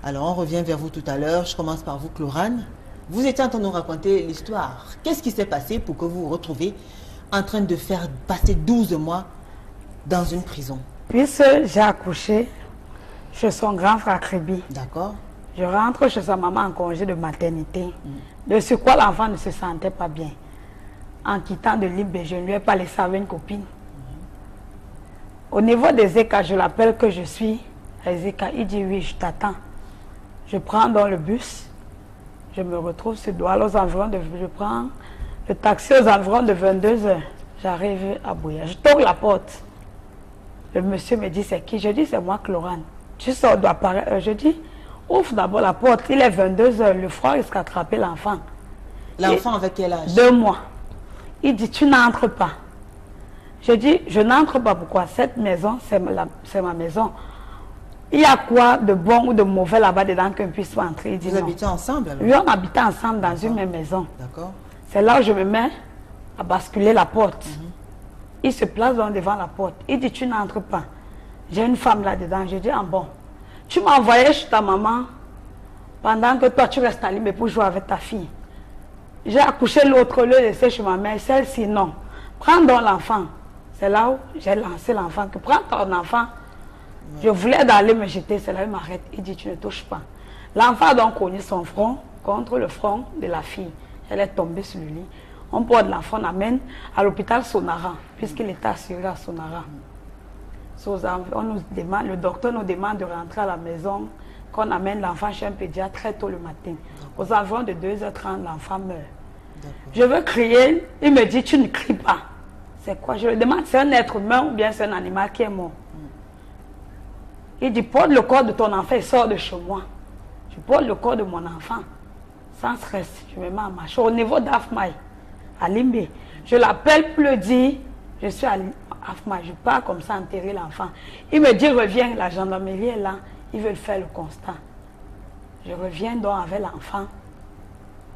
Alors, on revient vers vous tout à l'heure. Je commence par vous, Chlorane. Vous étiez en train de nous raconter l'histoire. Qu'est-ce qui s'est passé pour que vous vous retrouviez en train de faire passer 12 mois dans une prison? Puisque j'ai accouché chez son grand frère Kribi. D'accord. Je rentre chez sa maman en congé de maternité. De ce quoi l'enfant ne se sentait pas bien. En quittant de Libé, je ne lui ai pas laissé avec une copine. Au niveau des écarts, je l'appelle que je suis Ezeka. Il dit oui, je t'attends. Je prends dans le bus, je me retrouve sur Douala aux environs de... Je prends le taxi aux environs de 22 h. J'arrive à Bouya. Je toque la porte. Le monsieur me dit c'est qui? Je dis c'est moi, Chlorane. Je sors d'appareil. Je dis ouvre d'abord la porte. Il est 22 h. Le froid risque d'attraper l'enfant. L'enfant avec quel âge? 2 mois. Il dit tu n'entres pas. Je dis je n'entre pas. Pourquoi? Cette maison, c'est ma maison. Il y a quoi de bon ou de mauvais là-bas dedans qu'on puisse pas entrer? Vous habitez ensemble alors? Oui, on habitait ensemble dans une même maison. D'accord. C'est là où je me mets à basculer la porte. Il se place donc devant la porte. Il dit tu n'entres pas. J'ai une femme là-dedans. Je dis ah bon, tu m'as envoyé chez ta maman pendant que toi tu restes à Libé pour jouer avec ta fille. J'ai accouché l'autre, le laissé chez ma mère. Celle-ci non. Prends donc l'enfant. C'est là où j'ai lancé l'enfant. Que prends ton enfant. Je voulais d'aller me jeter, c'est là il m'arrête. Il dit tu ne touches pas. L'enfant a donc cogné son front contre le front de la fille. Elle est tombée sur le lit. On porte l'enfant, on amène à l'hôpital Sonara, puisqu'il était assuré à Sonara. Le docteur nous demande de rentrer à la maison, qu'on amène l'enfant chez un pédiatre très tôt le matin. Aux environs de 2 h 30, l'enfant meurt. Je veux crier, il me dit tu ne cries pas. C'est quoi? Je lui demande c'est un être humain ou bien c'est un animal qui est mort. Il dit, porte le corps de ton enfant et sors de chez moi. Je porte le corps de mon enfant. Sans stress, je me mets en marche. Au niveau d'Afmaï, à Limbé, je l'appelle pour le dire, je suis à Afmaï, je pars comme ça enterrer l'enfant. Il me dit, reviens, la gendarmerie est là, ils veulent faire le constat. Je reviens donc avec l'enfant.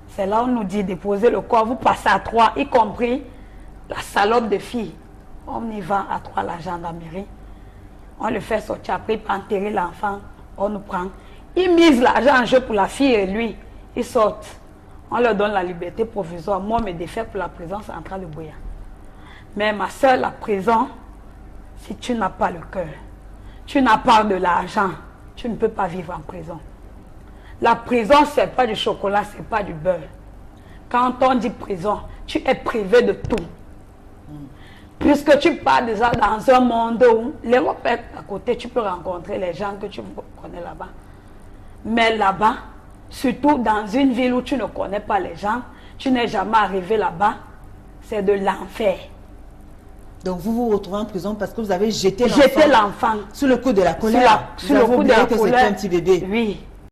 C'est là où on nous dit déposer le corps, vous passez à 3, y compris la salope de fille. On y va à 3, la gendarmerie. On le fait sortir après, pour enterrer l'enfant, on nous prend. Ils misent l'argent en jeu pour la fille et lui. Ils sortent. On leur donne la liberté provisoire. Moi, me défait pour la prison centrale de Bouya. Mais ma soeur, la prison, si tu n'as pas le cœur, tu n'as pas de l'argent, tu ne peux pas vivre en prison. La prison, ce n'est pas du chocolat, ce n'est pas du beurre. Quand on dit prison, tu es privé de tout. Puisque tu pars déjà dans un monde où l'Europe est à côté, tu peux rencontrer les gens que tu connais là-bas. Mais là-bas, surtout dans une ville où tu ne connais pas les gens, tu n'es jamais arrivé là-bas, c'est de l'enfer. Donc vous vous retrouvez en prison parce que vous avez jeté l'enfant sous le coup de la colère. Sous le coup de la colère. C'était un petit bébé. Oui.